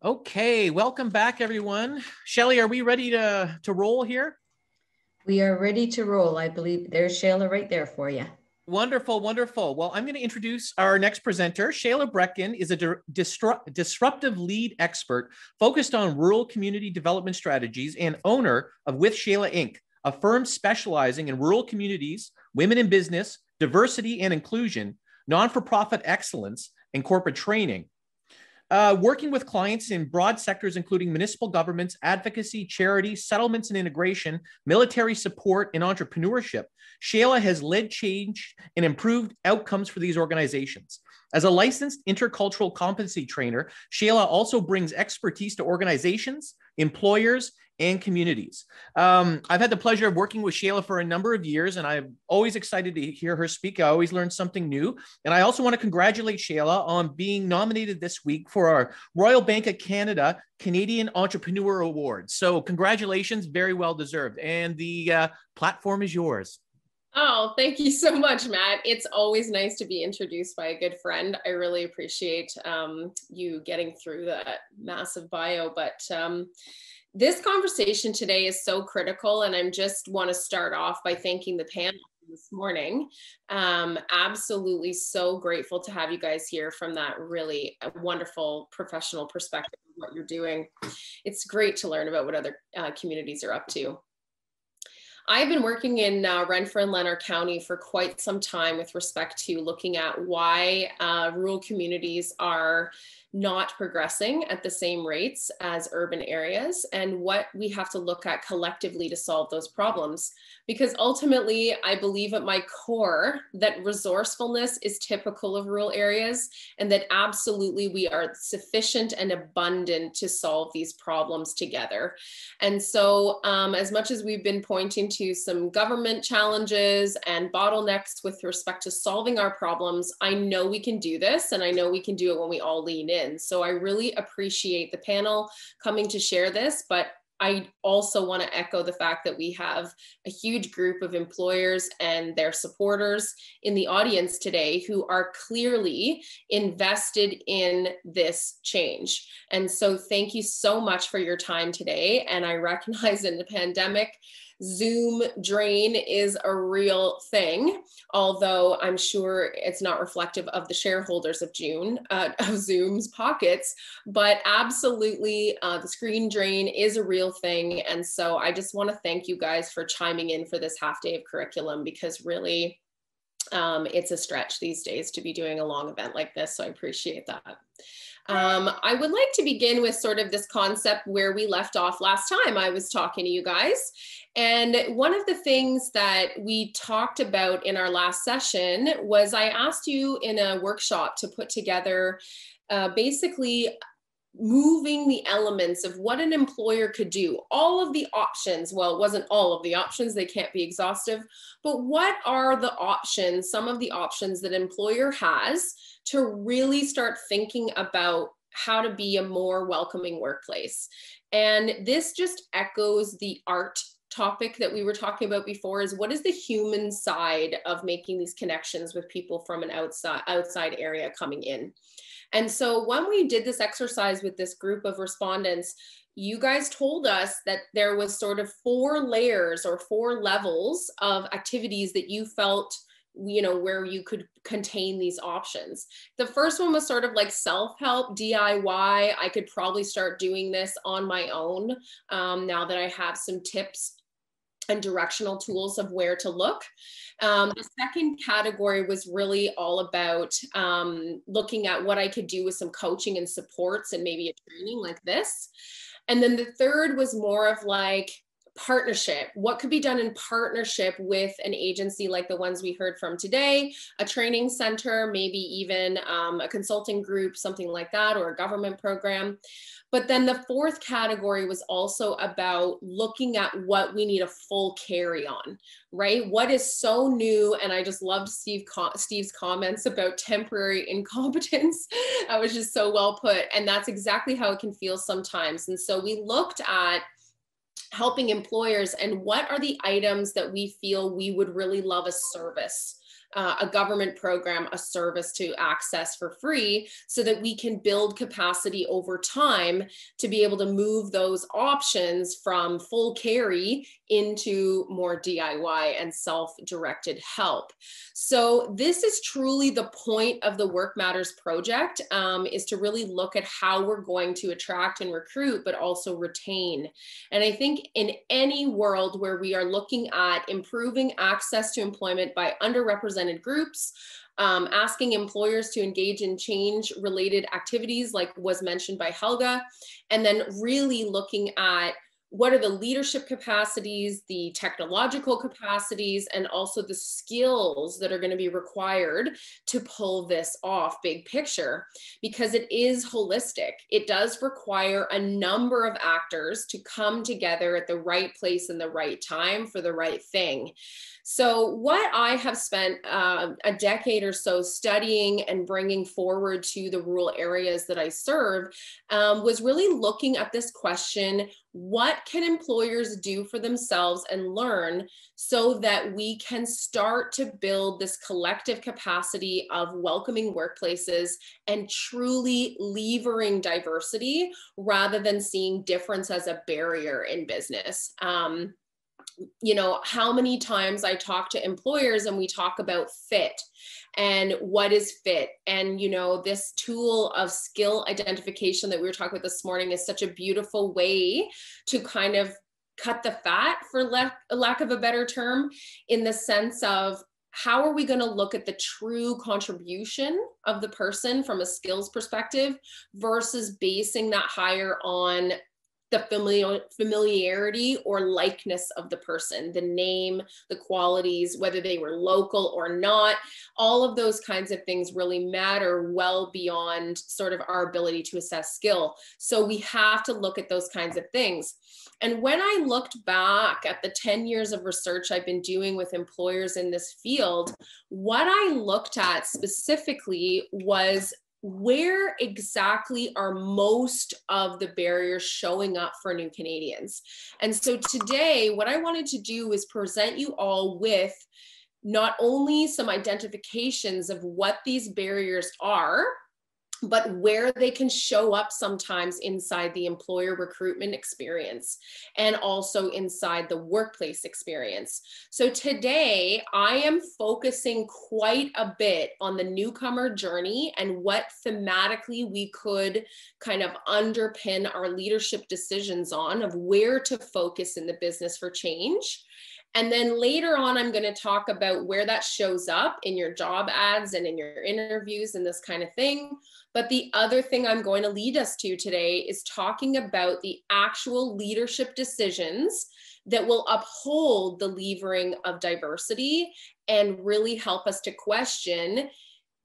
Okay, welcome back, everyone. Shelly, are we ready to roll here? We are ready to roll. I believe there's Chéla right there for you. Wonderful, wonderful. Well, I'm going to introduce our next presenter. Chéla Breckon is a disruptive lead expert focused on rural community development strategies and owner of With Chéla Inc., a firm specializing in rural communities, women in business, diversity and inclusion, non-for-profit excellence, and corporate training. Working with clients in broad sectors, including municipal governments, advocacy, charity, settlements and integration, military support, and entrepreneurship, Chéla has led change and improved outcomes for these organizations. As a licensed intercultural competency trainer, Chéla also brings expertise to organizations, employers, and communities. I've had the pleasure of working with Chéla for a number of years, and I'm always excited to hear her speak. I always learn something new. And I also want to congratulate Chéla on being nominated this week for our Royal Bank of Canada Canadian Entrepreneur Award. So congratulations, very well deserved. And the platform is yours. Oh, thank you so much, Matt. It's always nice to be introduced by a good friend. I really appreciate you getting through that massive bio, but this conversation today is so critical, and I just want to start off by thanking the panel this morning. Absolutely so grateful to have you guys here from that really wonderful professional perspective of what you're doing. It's great to learn about what other communities are up to. I've been working in Renfrew and Leonard County for quite some time with respect to looking at why rural communities are not progressing at the same rates as urban areas, and what we have to look at collectively to solve those problems. Because ultimately, I believe at my core that resourcefulness is typical of rural areas, and that absolutely we are sufficient and abundant to solve these problems together. And so as much as we've been pointing to some government challenges and bottlenecks with respect to solving our problems, I know we can do this, and I know we can do it when we all lean in. So I really appreciate the panel coming to share this, but I also want to echo the fact that we have a huge group of employers and their supporters in the audience today who are clearly invested in this change. And so thank you so much for your time today. And I recognize in the pandemic, Zoom drain is a real thing, although I'm sure it's not reflective of the shareholders of Zoom's pockets, but absolutely the screen drain is a real thing. And so I just want to thank you guys for chiming in for this half day of curriculum, because really it's a stretch these days to be doing a long event like this. So I appreciate that. I would like to begin with sort of this concept where we left off last time I was talking to you guys. And one of the things that we talked about in our last session was I asked you in a workshop to put together basically moving the elements of what an employer could do, all of the options. Well, it wasn't all of the options, they can't be exhaustive, but what are the options, some of the options that an employer has to really start thinking about how to be a more welcoming workplace. And this just echoes the art topic that we were talking about before, is what is the human side of making these connections with people from an outside area coming in. And so when we did this exercise with this group of respondents, you guys told us that there was sort of 4 layers or 4 levels of activities that you felt, you know, where you could contain these options. The first one was sort of like self-help, DIY. I could probably start doing this on my own now that I have some tips and directional tools of where to look. The second category was really all about looking at what I could do with some coaching and supports and maybe a training like this. And then the third was more of like partnership. What could be done in partnership with an agency like the ones we heard from today, a training center, maybe even a consulting group, something like that, or a government program. But then the fourth category was also about looking at what we need a full carry on, right? What is so new? And I just loved Steve's comments about temporary incompetence. That was just so well put. And that's exactly how it can feel sometimes. And so we looked at helping employers and what are the items that we feel we would really love a service a government program, a service to access for free, so that we can build capacity over time to be able to move those options from full carry into more DIY and self-directed help. So this is truly the point of the Work Matters project, is to really look at how we're going to attract and recruit, but also retain. And I think in any world where we are looking at improving access to employment by underrepresented groups, asking employers to engage in change-related activities like was mentioned by Helga, and then really looking at what are the leadership capacities, the technological capacities, and also the skills that are going to be required to pull this off big picture, because it is holistic. It does require a number of actors to come together at the right place and the right time for the right thing. So what I have spent a decade or so studying and bringing forward to the rural areas that I serve was really looking at this question: what can employers do for themselves and learn so that we can start to build this collective capacity of welcoming workplaces and truly levering diversity rather than seeing difference as a barrier in business? You know, how many times I talk to employers and we talk about fit and what is fit. And, you know, this tool of skill identification that we were talking about this morning is such a beautiful way to kind of cut the fat, for lack of a better term, in the sense of how are we going to look at the true contribution of the person from a skills perspective versus basing that hire on the familiarity or likeness of the person, the name, the qualities, whether they were local or not. All of those kinds of things really matter well beyond sort of our ability to assess skill. So we have to look at those kinds of things. And when I looked back at the 10 years of research I've been doing with employers in this field, what I looked at specifically was where exactly are most of the barriers showing up for new Canadians. And so today, what I wanted to do is present you all with not only some identifications of what these barriers are, but where they can show up sometimes inside the employer recruitment experience and also inside the workplace experience. So today I am focusing quite a bit on the newcomer journey and what thematically we could kind of underpin our leadership decisions on, of where to focus in the business for change. And then later on, I'm going to talk about where that shows up in your job ads and in your interviews and this kind of thing. But the other thing I'm going to lead us to today is talking about the actual leadership decisions that will uphold the levering of diversity and really help us to question,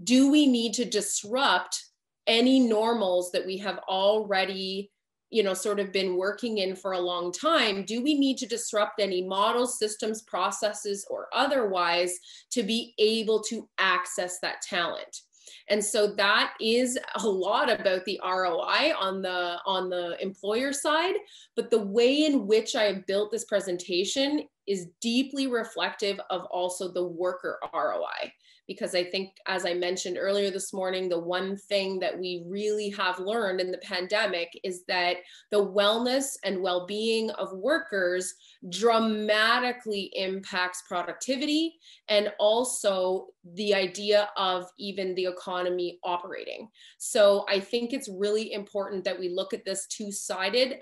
do we need to disrupt any normals that we have already, you know, sort of been working in for a long time? Do we need to disrupt any models, systems, processes, or otherwise to be able to access that talent? And so that is a lot about the ROI on the employer side, but the way in which I have built this presentation is deeply reflective of also the worker ROI. Because I think, as I mentioned earlier this morning, the one thing that we really have learned in the pandemic is that the wellness and well-being of workers dramatically impacts productivity and also the idea of even the economy operating. So I think it's really important that we look at this two-sided.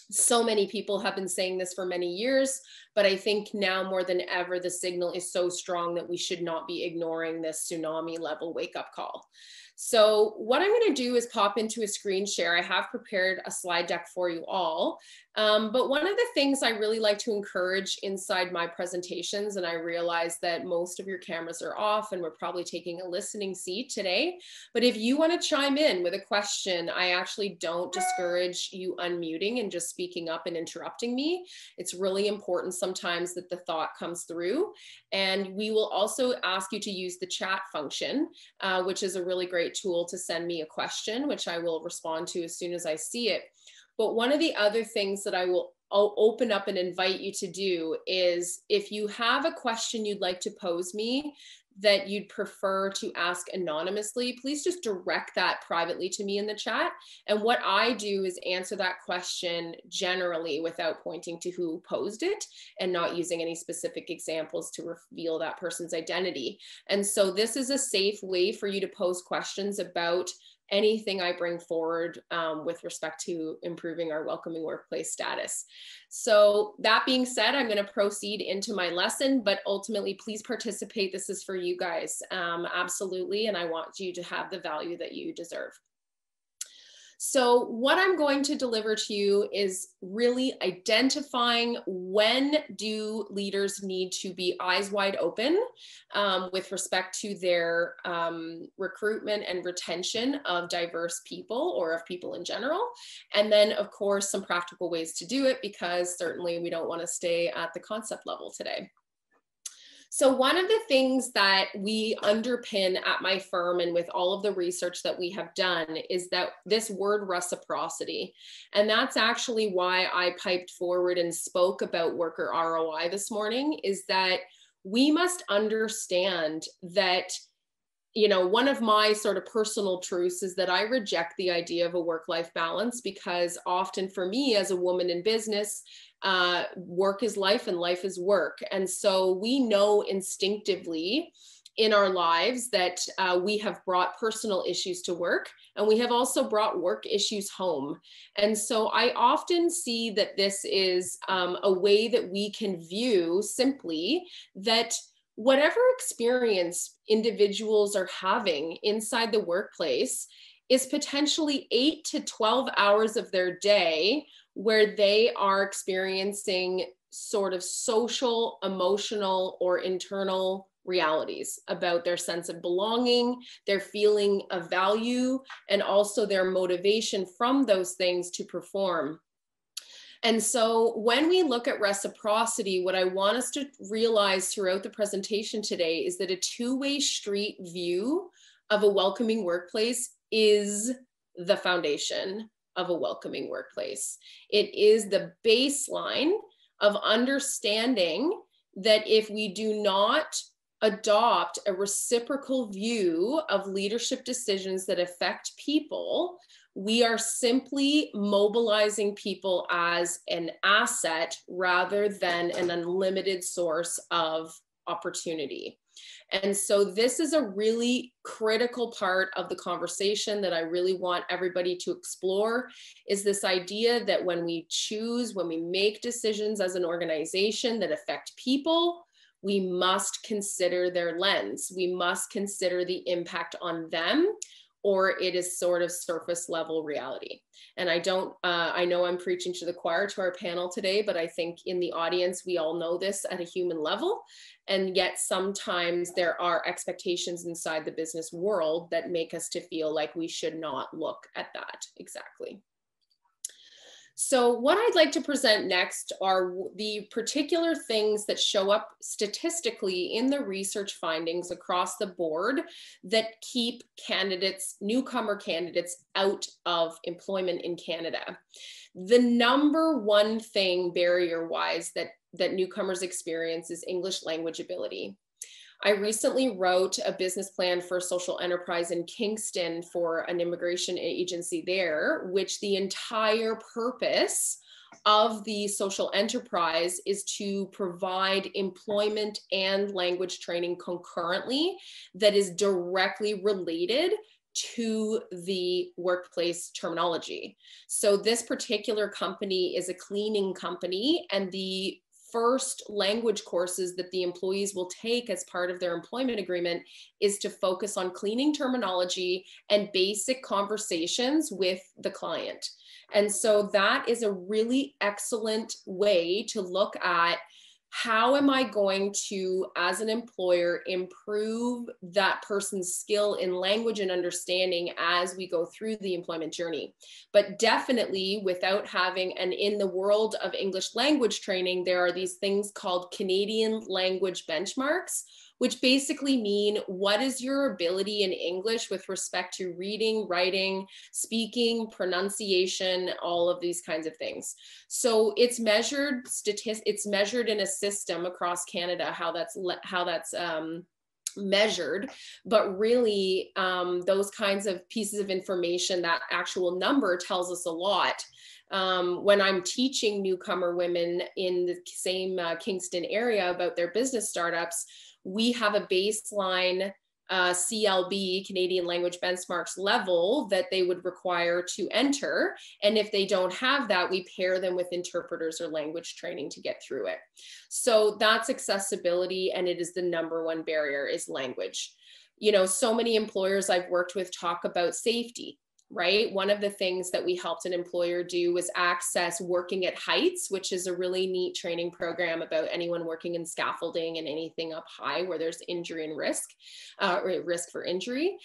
So many people have been saying this for many years, but I think now more than ever, the signal is so strong that we should not be ignoring this tsunami level wake-up call. So what I'm going to do is pop into a screen share. I have prepared a slide deck for you all. But one of the things I really like to encourage inside my presentations, and I realize that most of your cameras are off and we're probably taking a listening seat today, but if you want to chime in with a question, I actually don't discourage you unmuting and just speaking up and interrupting me. It's really important sometimes that the thought comes through. And we will also ask you to use the chat function, which is a really great tool to send me a question, which I will respond to as soon as I see it. But one of the other things that I'll open up and invite you to do is, if you have a question you'd like to pose me, that you'd prefer to ask anonymously, please just direct that privately to me in the chat. And what I do is answer that question generally without pointing to who posed it and not using any specific examples to reveal that person's identity. And so this is a safe way for you to pose questions about anything I bring forward with respect to improving our welcoming workplace status. So that being said, I'm going to proceed into my lesson, but ultimately, please participate. This is for you guys, absolutely, and I want you to have the value that you deserve. So what I'm going to deliver to you is really identifying when do leaders need to be eyes wide open with respect to their recruitment and retention of diverse people or of people in general. And then, of course, some practical ways to do it, because certainly we don't want to stay at the concept level today. So one of the things that we underpin at my firm and with all of the research that we have done is that this word reciprocity. And that's actually why I piped forward and spoke about worker ROI this morning, is that we must understand that, you know, one of my sort of personal truths is that I reject the idea of a work-life balance, because often for me as a woman in business, work is life and life is work. And so we know instinctively in our lives that we have brought personal issues to work, and we have also brought work issues home. And so I often see that this is a way that we can view simply that whatever experience individuals are having inside the workplace is potentially 8 to 12 hours of their day where they are experiencing sort of social, emotional, or internal realities about their sense of belonging, their feeling of value, and also their motivation from those things to perform. And so when we look at reciprocity, what I want us to realize throughout the presentation today is that a two-way street view of a welcoming workplace is the foundation of a welcoming workplace. It is the baseline of understanding that if we do not adopt a reciprocal view of leadership decisions that affect people, we are simply mobilizing people as an asset rather than an unlimited source of opportunity. And so this is a really critical part of the conversation that I really want everybody to explore, is this idea that when we choose, when we make decisions as an organization that affect people, we must consider their lens. We must consider the impact on them, or it is sort of surface level reality. And I know I'm preaching to the choir to our panel today, but I think in the audience, we all know this at a human level. And yet sometimes there are expectations inside the business world that make us to feel like we should not look at that exactly. So what I'd like to present next are the particular things that show up statistically in the research findings across the board that keep candidates, newcomer candidates, out of employment in Canada. The number one thing barrier-wise that newcomers experience is English language ability. I recently wrote a business plan for a social enterprise in Kingston for an immigration agency there, which the entire purpose of the social enterprise is to provide employment and language training concurrently that is directly related to the workplace terminology. So this particular company is a cleaning company, and the first language courses that the employees will take as part of their employment agreement is to focus on cleaning terminology and basic conversations with the client. And so that is a really excellent way to look at how am I going to, as an employer, improve that person's skill in language and understanding as we go through the employment journey. But definitely without having, and in the world of English language training, there are these things called Canadian language benchmarks, which basically mean what is your ability in English with respect to reading, writing, speaking, pronunciation, all of these kinds of things. So it's measured it's measured in a system across Canada, how that's measured, but really those kinds of pieces of information, that actual number tells us a lot. When I'm teaching newcomer women in the same Kingston area about their business startups, we have a baseline CLB, Canadian Language Benchmarks level, that they would require to enter. And if they don't have that, we pair them with interpreters or language training to get through it. So that's accessibility, and it is the #1 barrier is language. You know, so many employers I've worked with talk about safety. Right? One of the things that we helped an employer do was access Working at Heights, which is a really neat training program about anyone working in scaffolding and anything up high where there's injury and risk, risk for injury.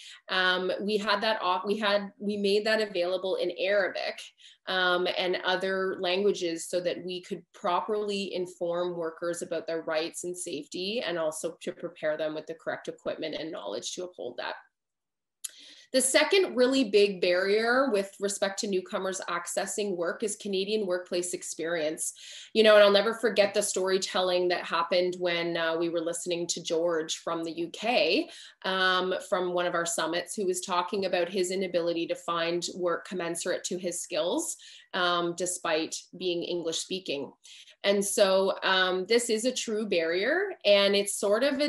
We had that off. We made that available in Arabic and other languages so that we could properly inform workers about their rights and safety, and also to prepare them with the correct equipment and knowledge to uphold that. The second really big barrier with respect to newcomers accessing work is Canadian workplace experience. You know, and I'll never forget the storytelling that happened when we were listening to George from the UK, from one of our summits, who was talking about his inability to find work commensurate to his skills, despite being English speaking. And so this is a true barrier, and it's sort of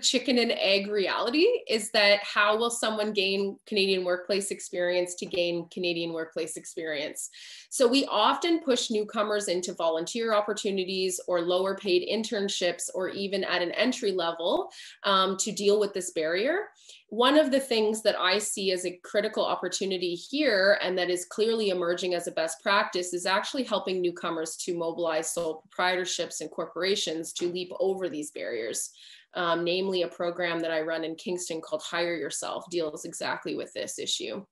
chicken and egg reality, is that how will someone gain Canadian workplace experience to gain Canadian workplace experience? So we often push newcomers into volunteer opportunities or lower paid internships, or even at an entry level to deal with this barrier. One of the things that I see as a critical opportunity here, and that is clearly emerging as a best practice, is actually helping newcomers to mobilize sole proprietorships and corporations to leap over these barriers. Namely, a program that I run in Kingston called Hire Yourself deals exactly with this issue.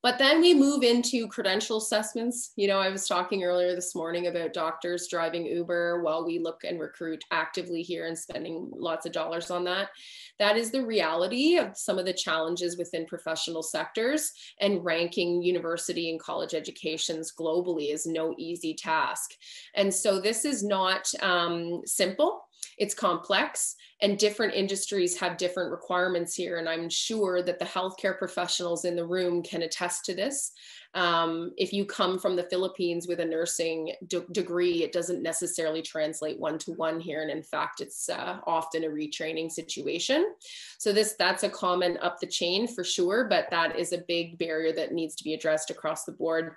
But then we move into credential assessments. You know, I was talking earlier this morning about doctors driving Uber while we look and recruit actively here and spending lots of dollars on that. That is the reality of some of the challenges within professional sectors, and ranking university and college educations globally is no easy task. And so this is not simple. It's complex, and different industries have different requirements here. And I'm sure that the healthcare professionals in the room can attest to this. If you come from the Philippines with a nursing degree, it doesn't necessarily translate one-to-one here. And in fact, it's often a retraining situation. So that's a common up the chain for sure, but that is a big barrier that needs to be addressed across the board.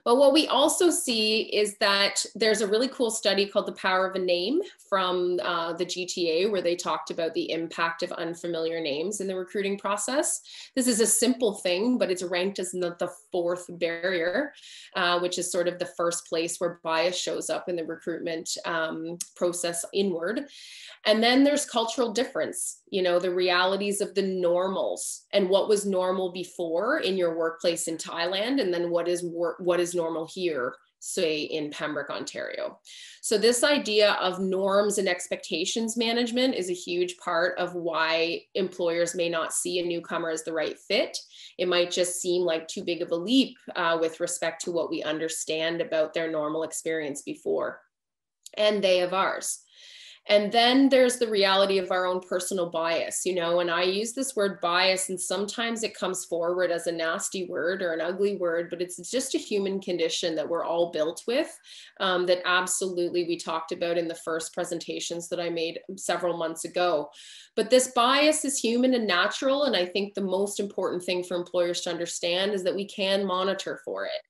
But what we also see is that there's a really cool study called The Power of a Name from the GTA, where they talked about the impact of unfamiliar names in the recruiting process. This is a simple thing, but it's ranked as the 4th barrier, which is sort of the first place where bias shows up in the recruitment process inward. And then there's cultural difference, you know, the realities of the normals and what was normal before in your workplace in Thailand, and then what is normal here, say in Pembroke, Ontario. So this idea of norms and expectations management is a huge part of why employers may not see a newcomer as the right fit. It might just seem like too big of a leap with respect to what we understand about their normal experience before, and they of ours. And then there's the reality of our own personal bias, you know, and I use this word bias, and sometimes it comes forward as a nasty word or an ugly word, but it's just a human condition that we're all built with, that absolutely we talked about in the first presentations that I made several months ago. But this bias is human and natural. And I think the most important thing for employers to understand is that we can monitor for it.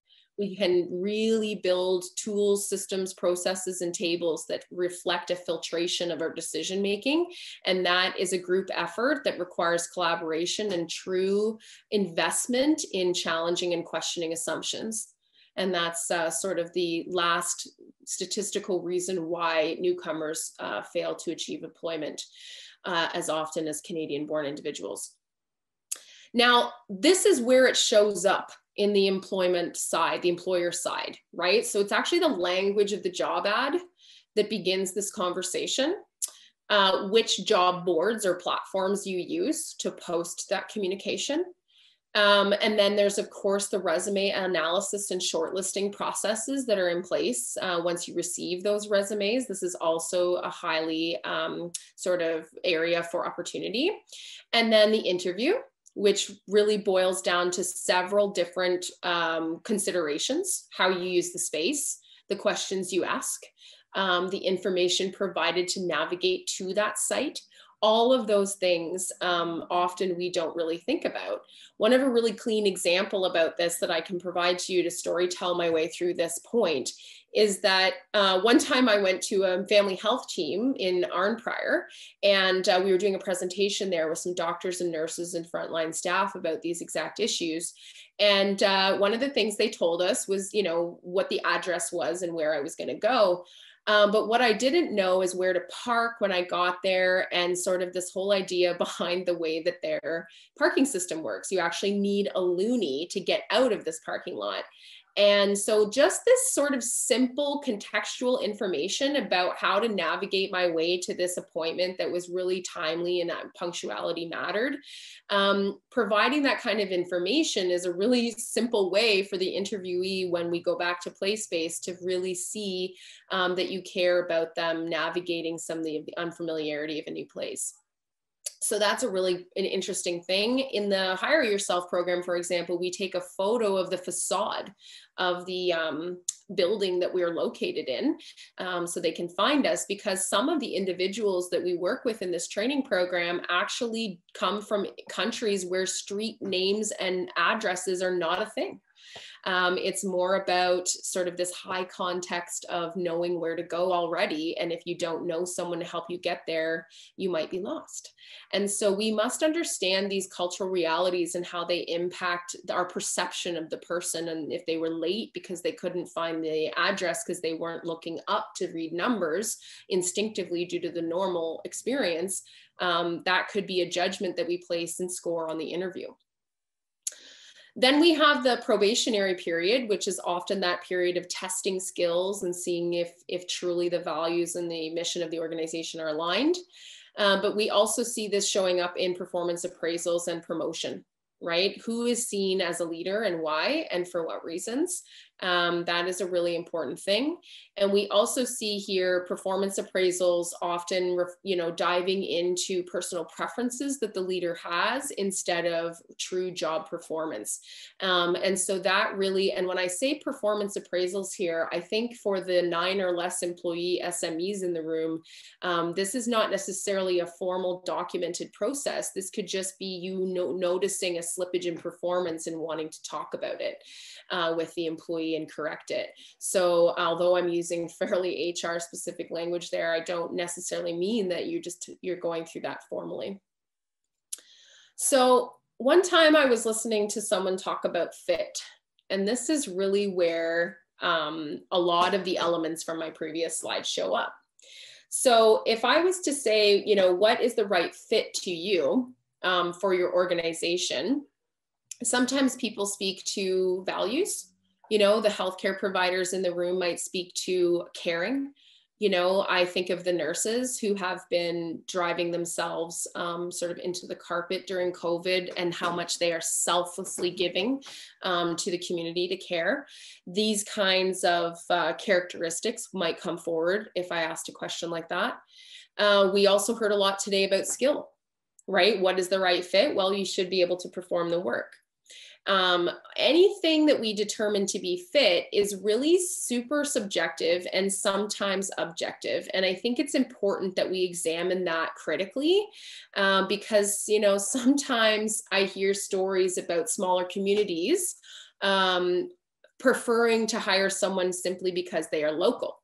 We can really build tools, systems, processes, and tables that reflect a filtration of our decision-making. And that is a group effort that requires collaboration and true investment in challenging and questioning assumptions. And that's sort of the last statistical reason why newcomers fail to achieve employment as often as Canadian-born individuals. Now, this is where it shows up in the employment side, the employer side, right? So it's actually the language of the job ad that begins this conversation, which job boards or platforms you use to post that communication, And then there's, of course, the resume analysis and shortlisting processes that are in place once you receive those resumes. This is also a highly sort of area for opportunity. And then the interview, which really boils down to several different considerations: how you use the space, the questions you ask, the information provided to navigate to that site. All of those things often we don't really think about. One of a really clean example about this that I can provide to you to storytell my way through this point is that one time I went to a family health team in Arnprior, and we were doing a presentation there with some doctors and nurses and frontline staff about these exact issues. And one of the things they told us was, you know, what the address was and where I was going to go. But what I didn't know is where to park when I got there, and sort of this whole idea behind the way that their parking system works. You actually need a loonie to get out of this parking lot. And so just this sort of simple contextual information about how to navigate my way to this appointment that was really timely and that punctuality mattered. Providing that kind of information is a really simple way for the interviewee, when we go back to PlaySpace, to really see that you care about them navigating some of the unfamiliarity of a new place. So that's a really an interesting thing. In the Hire Yourself program, for example, we take a photo of the facade of the building that we're located in, so they can find us, because some of the individuals that we work with in this training program actually come from countries where street names and addresses are not a thing. It's more about sort of this high context of knowing where to go already. And if you don't know someone to help you get there, you might be lost. And so we must understand these cultural realities and how they impact our perception of the person. And if they were late because they couldn't find the address because they weren't looking up to read numbers instinctively due to the normal experience, that could be a judgment that we place and score on the interview. Then we have the probationary period, which is often that period of testing skills and seeing if truly the values and the mission of the organization are aligned. But we also see this showing up in performance appraisals and promotion, right? Who is seen as a leader and why, and for what reasons? That is a really important thing. And we also see here performance appraisals often, diving into personal preferences that the leader has instead of true job performance. And so that really, and when I say performance appraisals here, I think for the 9 or less employee SMEs in the room, this is not necessarily a formal documented process. This could just be you noticing a slippage in performance and wanting to talk about it with the employee and correct it. So although I'm using fairly HR specific language there, I don't necessarily mean that you're going through that formally. So one time I was listening to someone talk about fit, and this is really where a lot of the elements from my previous slide show up. So if I was to say, what is the right fit to you for your organization? Sometimes people speak to values. The healthcare providers in the room might speak to caring. I think of the nurses who have been driving themselves sort of into the carpet during COVID, and how much they are selflessly giving to the community to care. These kinds of characteristics might come forward if I asked a question like that. We also heard a lot today about skill, right? What is the right fit? Well, you should be able to perform the work. Anything that we determine to be fit is really super subjective and sometimes objective. And I think it's important that we examine that critically because, sometimes I hear stories about smaller communities preferring to hire someone simply because they are local.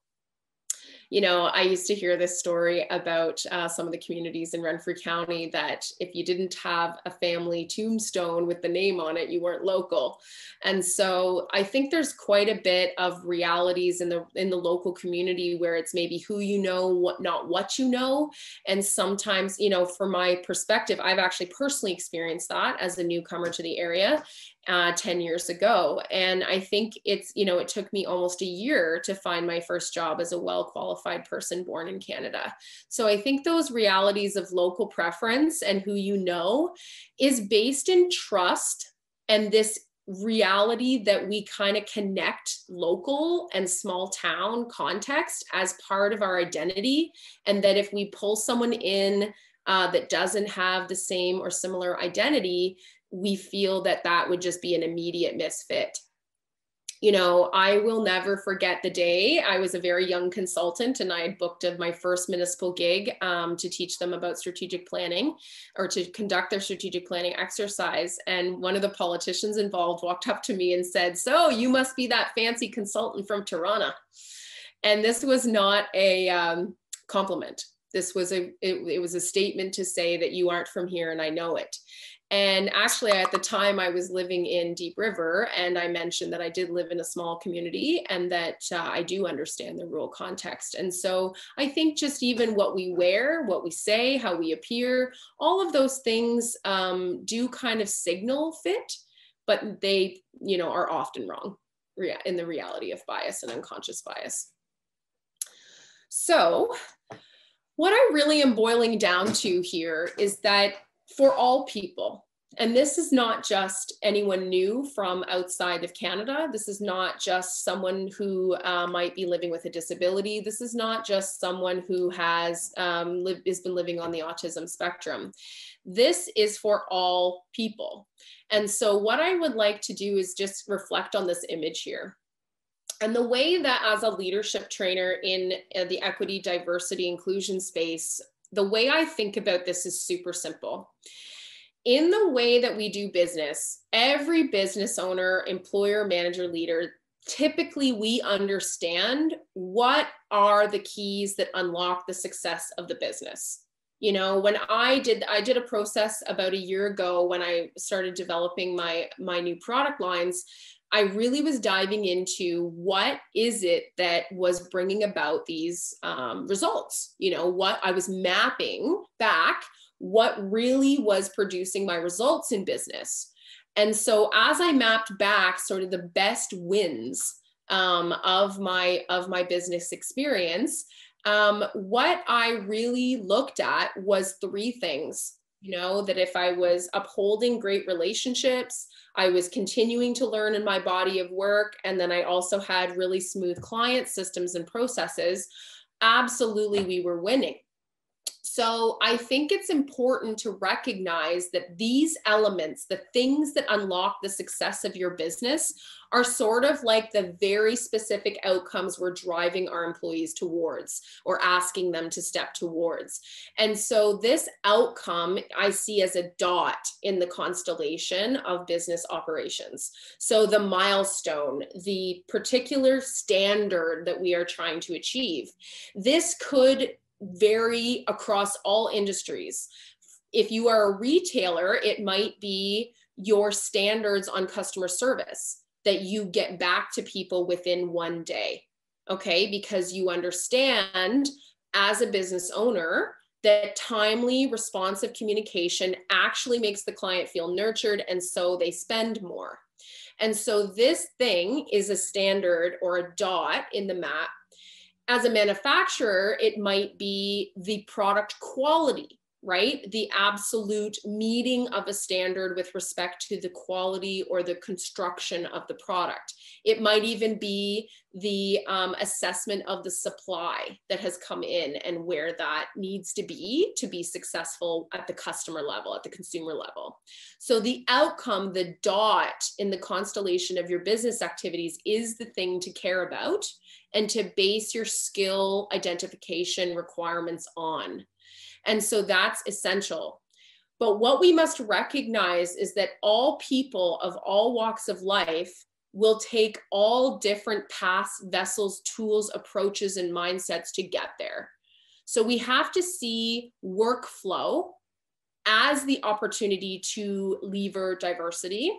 I used to hear this story about some of the communities in Renfrew County that if you didn't have a family tombstone with the name on it, you weren't local. And so I think there's quite a bit of realities in the local community where it's maybe who you know, not what you know. And sometimes, from my perspective, I've actually personally experienced that as a newcomer to the area 10 years ago. And I think it took me almost a year to find my first job as a well-qualified person born in Canada. So I think those realities of local preference and who you know is based in trust and this reality that we kind of connect local and small town context as part of our identity, and that if we pull someone in that doesn't have the same or similar identity, we feel that that would just be an immediate misfit. You know, I will never forget the day I was a very young consultant and I had booked my first municipal gig to teach them about strategic planning, or to conduct their strategic planning exercise. And one of the politicians involved walked up to me and said, "So you must be that fancy consultant from Toronto." And this was not a compliment. This was it was a statement to say that you aren't from here and I know it. And actually, at the time, I was living in Deep River, and I mentioned that I did live in a small community and that I do understand the rural context. And so I think just even what we wear, what we say, how we appear, all of those things do kind of signal fit, but they, you know, are often wrong in the reality of bias and unconscious bias. So what I really am boiling down to here is that for all people, and this is not just anyone new from outside of Canada. This is not just someone who might be living with a disability. This is not just someone who has been living on the autism spectrum. This is for all people. And so what I would like to do is just reflect on this image here. And the way that, as a leadership trainer in the equity, diversity, inclusion space, the way I think about this is super simple. In the way that we do business, every business owner, employer, manager, leader, typically we understand what are the keys that unlock the success of the business. You know, when I did a process about a year ago when I started developing my new product lines, I really was diving into what is it that was bringing about these results. You know, what I was mapping back, what really was producing my results in business. And so as I mapped back sort of the best wins of my business experience, what I really looked at was three things. You know, that if I was upholding great relationships, I was continuing to learn in my body of work, and then I also had really smooth client systems and processes, absolutely we were winning. So I think it's important to recognize that these elements, the things that unlock the success of your business, are sort of like the very specific outcomes we're driving our employees towards or asking them to step towards. And so this outcome I see as a dot in the constellation of business operations. So the milestone, the particular standard that we are trying to achieve, this could vary across all industries. If you are a retailer, it might be your standards on customer service, that you get back to people within one day, okay? Because you understand as a business owner that timely, responsive communication actually makes the client feel nurtured, and so they spend more. And so this thing is a standard or a dot in the map. As a manufacturer, it might be the product quality, right? The absolute meeting of a standard with respect to the quality or the construction of the product. It might even be the assessment of the supply that has come in and where that needs to be successful at the customer level, at the consumer level. So the outcome, the dot in the constellation of your business activities, is the thing to care about and to base your skill identification requirements on. And so that's essential. But what we must recognize is that all people of all walks of life will take all different paths, vessels, tools, approaches, and mindsets to get there. So we have to see workflow as the opportunity to lever diversity,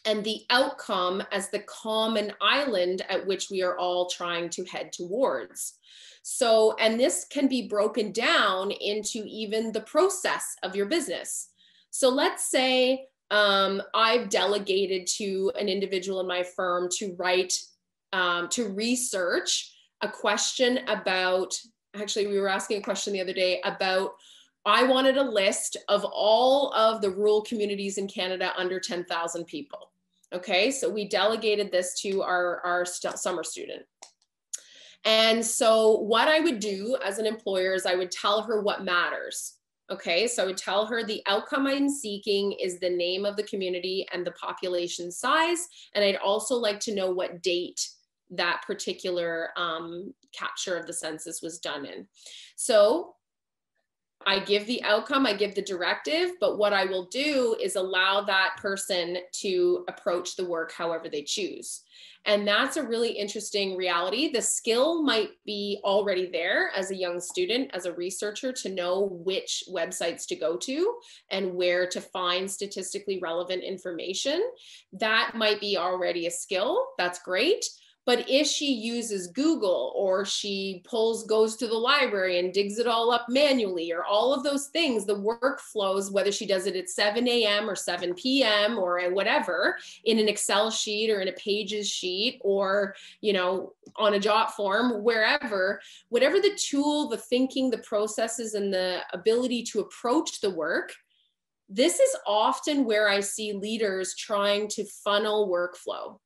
and the outcome as the common island at which we are all trying to head towards. So, and this can be broken down into even the process of your business. So let's say I've delegated to an individual in my firm to write, to research a question about, actually we were asking a question the other day about I wanted a list of all of the rural communities in Canada under 10,000 people. Okay, so we delegated this to our summer student. And so what I would do as an employer is I would tell her what matters. Okay, so I would tell her the outcome I'm seeking is the name of the community and the population size. And I'd also like to know what date that particular capture of the census was done in. So I give the outcome, I give the directive, but what I will do is allow that person to approach the work however they choose. And that's a really interesting reality. The skill might be already there as a young student, as a researcher, to know which websites to go to and where to find statistically relevant information. That might be already a skill. That's great. But if she uses Google, or she goes to the library and digs it all up manually, or all of those things, the workflows, whether she does it at 7 a.m. or 7 p.m. or whatever, in an Excel sheet or in a Pages sheet, or, you know, on a jot form, wherever, whatever the tool, the thinking, the processes, and the ability to approach the work, this is often where I see leaders trying to funnel workflow.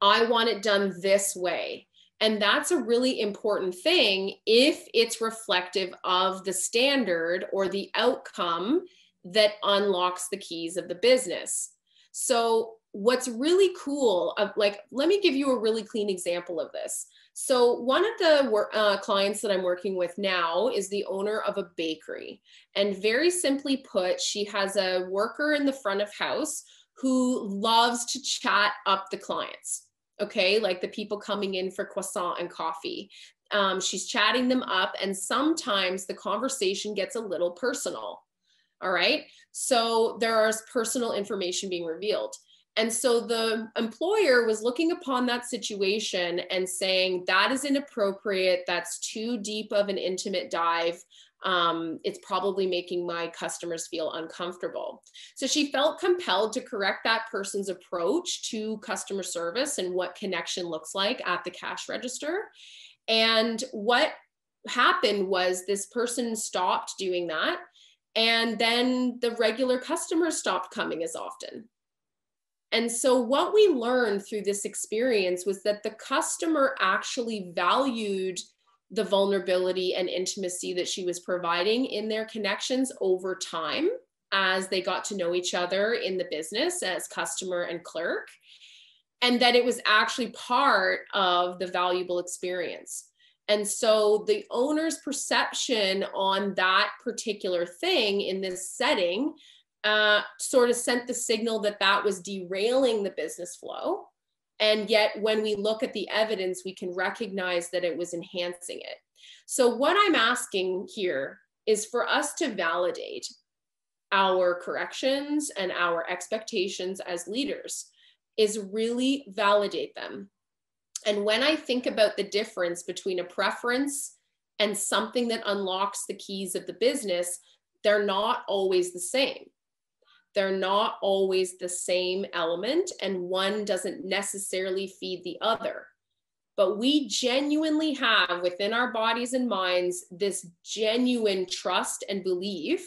I want it done this way. And that's a really important thing if it's reflective of the standard or the outcome that unlocks the keys of the business. So what's really cool, let me give you a really clean example of this. So one of the clients that I'm working with now is the owner of a bakery. And very simply put, she has a worker in the front of house who loves to chat up the clients. Okay, like the people coming in for croissant and coffee. She's chatting them up, and sometimes the conversation gets a little personal. All right, so there is personal information being revealed. And so the employer was looking upon that situation and saying, that is inappropriate. That's too deep of an intimate dive. It's probably making my customers feel uncomfortable. So she felt compelled to correct that person's approach to customer service and what connection looks like at the cash register. And what happened was this person stopped doing that. And then the regular customers stopped coming as often. And so what we learned through this experience was that the customer actually valued the vulnerability and intimacy that she was providing in their connections over time as they got to know each other in the business as customer and clerk, and that it was actually part of the valuable experience. And so the owner's perception on that particular thing in this setting sort of sent the signal that that was derailing the business flow. And yet when we look at the evidence, we can recognize that it was enhancing it. So what I'm asking here is for us to validate our corrections and our expectations as leaders, is really validate them. And when I think about the difference between a preference and something that unlocks the keys of the business, they're not always the same. They're not always the same element, and one doesn't necessarily feed the other. But we genuinely have within our bodies and minds this genuine trust and belief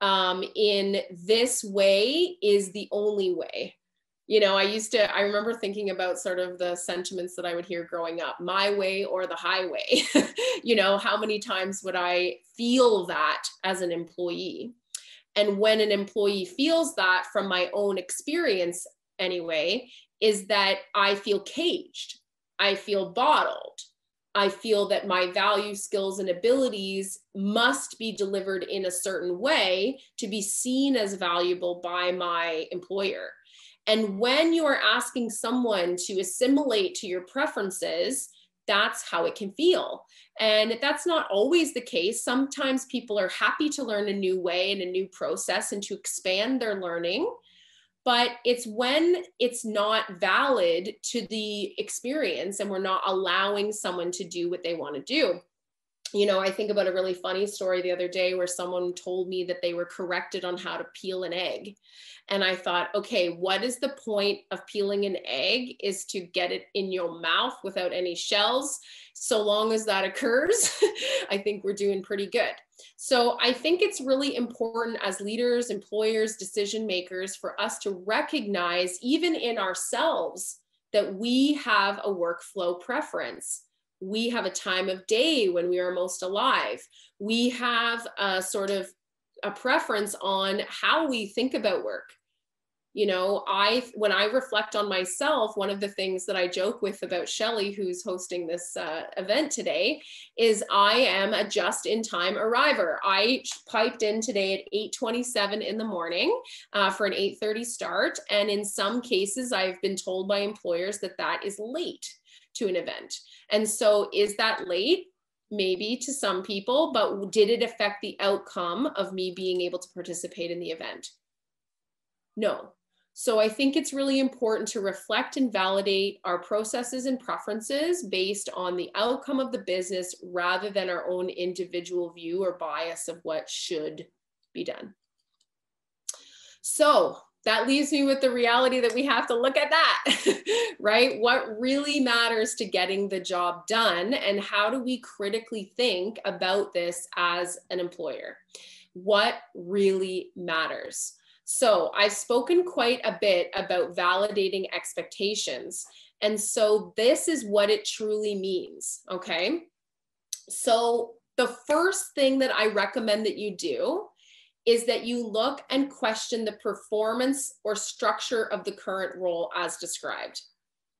in this way is the only way. You know, I remember thinking about sort of the sentiments that I would hear growing up, my way or the highway. You know, how many times would I feel that as an employee? And when an employee feels that, from my own experience anyway, is that I feel caged, I feel bottled, I feel that my value, skills, and abilities must be delivered in a certain way to be seen as valuable by my employer. And when you are asking someone to assimilate to your preferences, that's how it can feel. And that's not always the case. Sometimes people are happy to learn a new way and a new process and to expand their learning. But it's when it's not valid to the experience and we're not allowing someone to do what they want to do. You know, I think about a really funny story the other day where someone told me that they were corrected on how to peel an egg. And I thought, okay, what is the point of peeling an egg is to get it in your mouth without any shells. So long as that occurs, I think we're doing pretty good. So I think it's really important as leaders, employers, decision makers for us to recognize even in ourselves that we have a workflow preference. We have a time of day when we are most alive. We have a sort of a preference on how we think about work. You know, when I reflect on myself, one of the things that I joke with about Shelley, who's hosting this event today, is I am a just-in-time arriver. I piped in today at 8:27 in the morning for an 8:30 start. And in some cases, I've been told by employers that that is late to an event. And so is that late? Maybe to some people, but did it affect the outcome of me being able to participate in the event? No. So I think it's really important to reflect and validate our processes and preferences based on the outcome of the business rather than our own individual view or bias of what should be done. So that leaves me with the reality that we have to look at that, right? What really matters to getting the job done, and how do we critically think about this as an employer? What really matters? So I've spoken quite a bit about validating expectations. And so this is what it truly means, okay? So the first thing that I recommend that you do is that you look and question the performance or structure of the current role as described.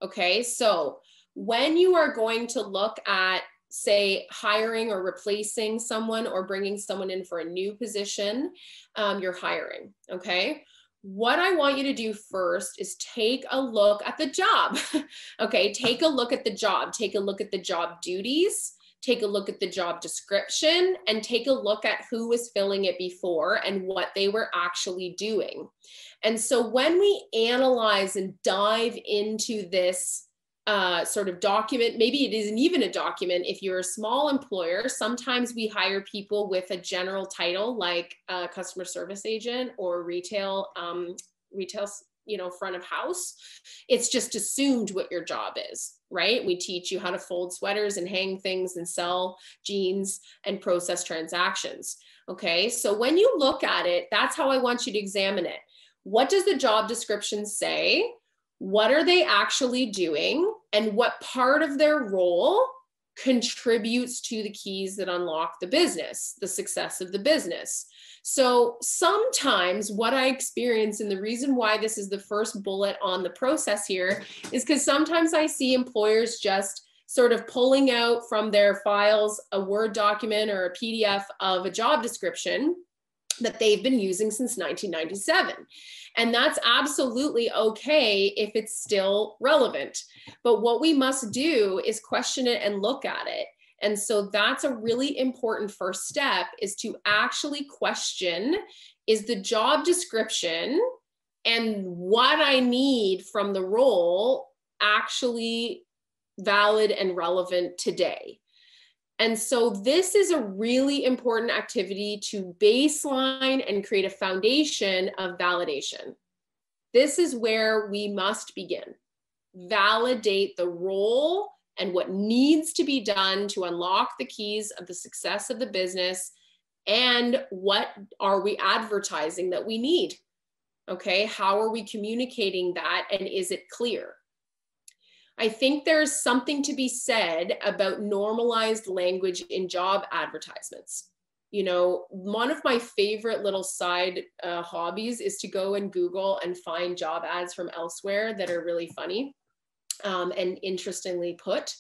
Okay, so when you are going to look at, say, hiring or replacing someone or bringing someone in for a new position, you're hiring, okay? What I want you to do first is take a look at the job. Okay, take a look at the job, take a look at the job duties, take a look at the job description, and take a look at who was filling it before and what they were actually doing. And so when we analyze and dive into this sort of document, maybe it isn't even a document. If you're a small employer, sometimes we hire people with a general title like a customer service agent or retail, you know, front of house. It's just assumed what your job is, right? We teach you how to fold sweaters and hang things and sell jeans and process transactions. Okay, so when you look at it, that's how I want you to examine it. What does the job description say? What are they actually doing? And what part of their role contributes to the keys that unlock the business, the success of the business? So sometimes what I experience, and the reason why this is the first bullet on the process here, is because sometimes I see employers just sort of pulling out from their files a Word document or a PDF of a job description that they've been using since 1997. And that's absolutely okay if it's still relevant. But what we must do is question it and look at it. And so that's a really important first step, is to actually question, is the job description and what I need from the role actually valid and relevant today? And so this is a really important activity to baseline and create a foundation of validation. This is where we must begin. Validate the role and what needs to be done to unlock the keys of the success of the business, and what are we advertising that we need? Okay, how are we communicating that, and is it clear? I think there's something to be said about normalized language in job advertisements. You know, one of my favorite little side hobbies is to go and Google and find job ads from elsewhere that are really funny and interestingly put.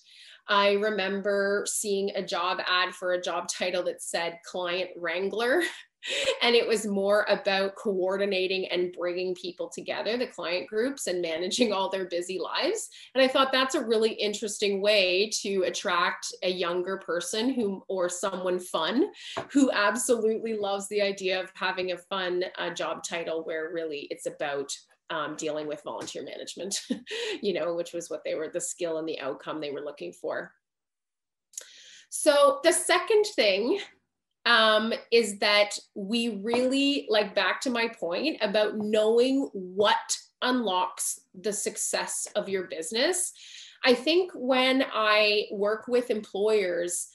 I remember seeing a job ad for a job title that said client wrangler. And it was more about coordinating and bringing people together, the client groups, and managing all their busy lives. And I thought that's a really interesting way to attract a younger person or someone fun, who absolutely loves the idea of having a fun job title where really it's about dealing with volunteer management, you know, which was what the skill and the outcome they were looking for. So the second thing is that we really, like, back to my point about knowing what unlocks the success of your business. I think when I work with employers,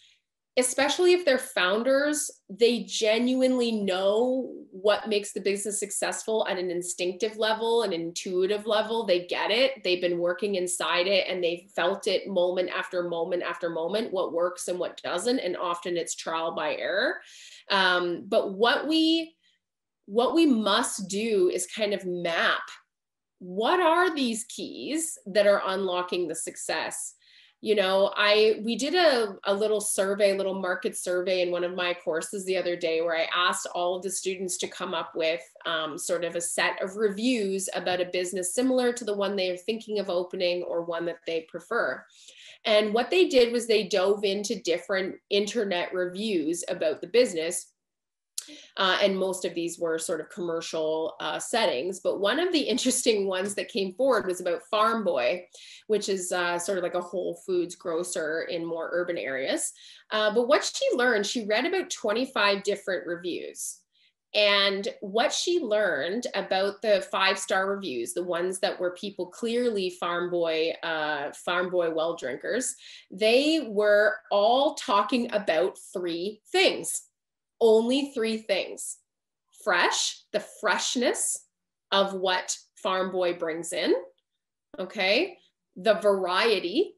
especially if they're founders, they genuinely know what makes the business successful at an instinctive level, an intuitive level. They get it. They've been working inside it and they've felt it moment after moment after moment, what works and what doesn't. And often it's trial by error. But what we must do is kind of map, what are these keys that are unlocking the success? You know, we did a little survey, a little market survey in one of my courses the other day, where I asked all of the students to come up with sort of a set of reviews about a business similar to the one they are thinking of opening or one that they prefer. And what they did was they dove into different internet reviews about the business. And most of these were sort of commercial settings. But one of the interesting ones that came forward was about Farm Boy, which is sort of like a Whole Foods grocer in more urban areas. But what she learned, she read about 25 different reviews. And what she learned about the 5-star reviews, the ones that were people clearly Farm Boy well drinkers, they were all talking about 3 things. Only 3 things: fresh, the freshness of what Farm Boy brings in, okay? The variety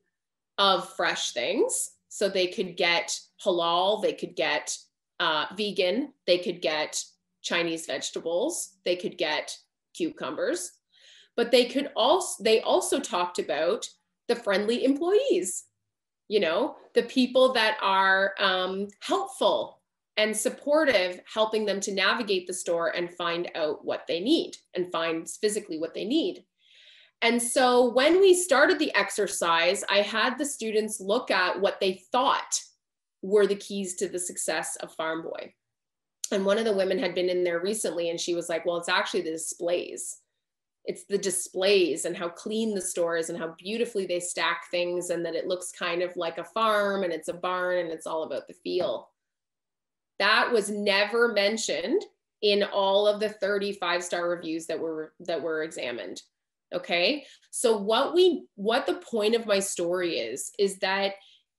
of fresh things. So they could get halal, they could get vegan, they could get Chinese vegetables, they could get cucumbers, but they also talked about the friendly employees, you know, the people that are helpful and supportive, helping them to navigate the store and find out what they need and find physically what they need. And so when we started the exercise, I had the students look at what they thought were the keys to the success of Farm Boy. And one of the women had been in there recently and she was like, well, it's actually the displays. It's the displays and how clean the store is and how beautifully they stack things and that it looks kind of like a farm and it's a barn and it's all about the feel. That was never mentioned in all of the 30 5-star reviews that were examined. Okay. So what the point of my story is that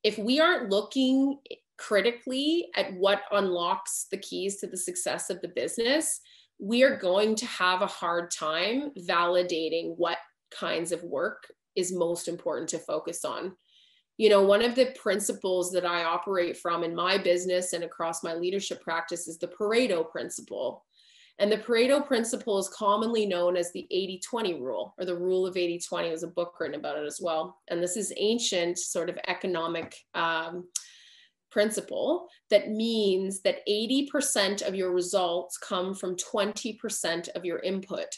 if we aren't looking critically at what unlocks the keys to the success of the business, we are going to have a hard time validating what kinds of work is most important to focus on. You know, one of the principles that I operate from in my business and across my leadership practice is the Pareto Principle. And the Pareto Principle is commonly known as the 80-20 rule, or the rule of 80-20. There's a book written about it as well. And this is ancient sort of economic principle that means that 80% of your results come from 20% of your input.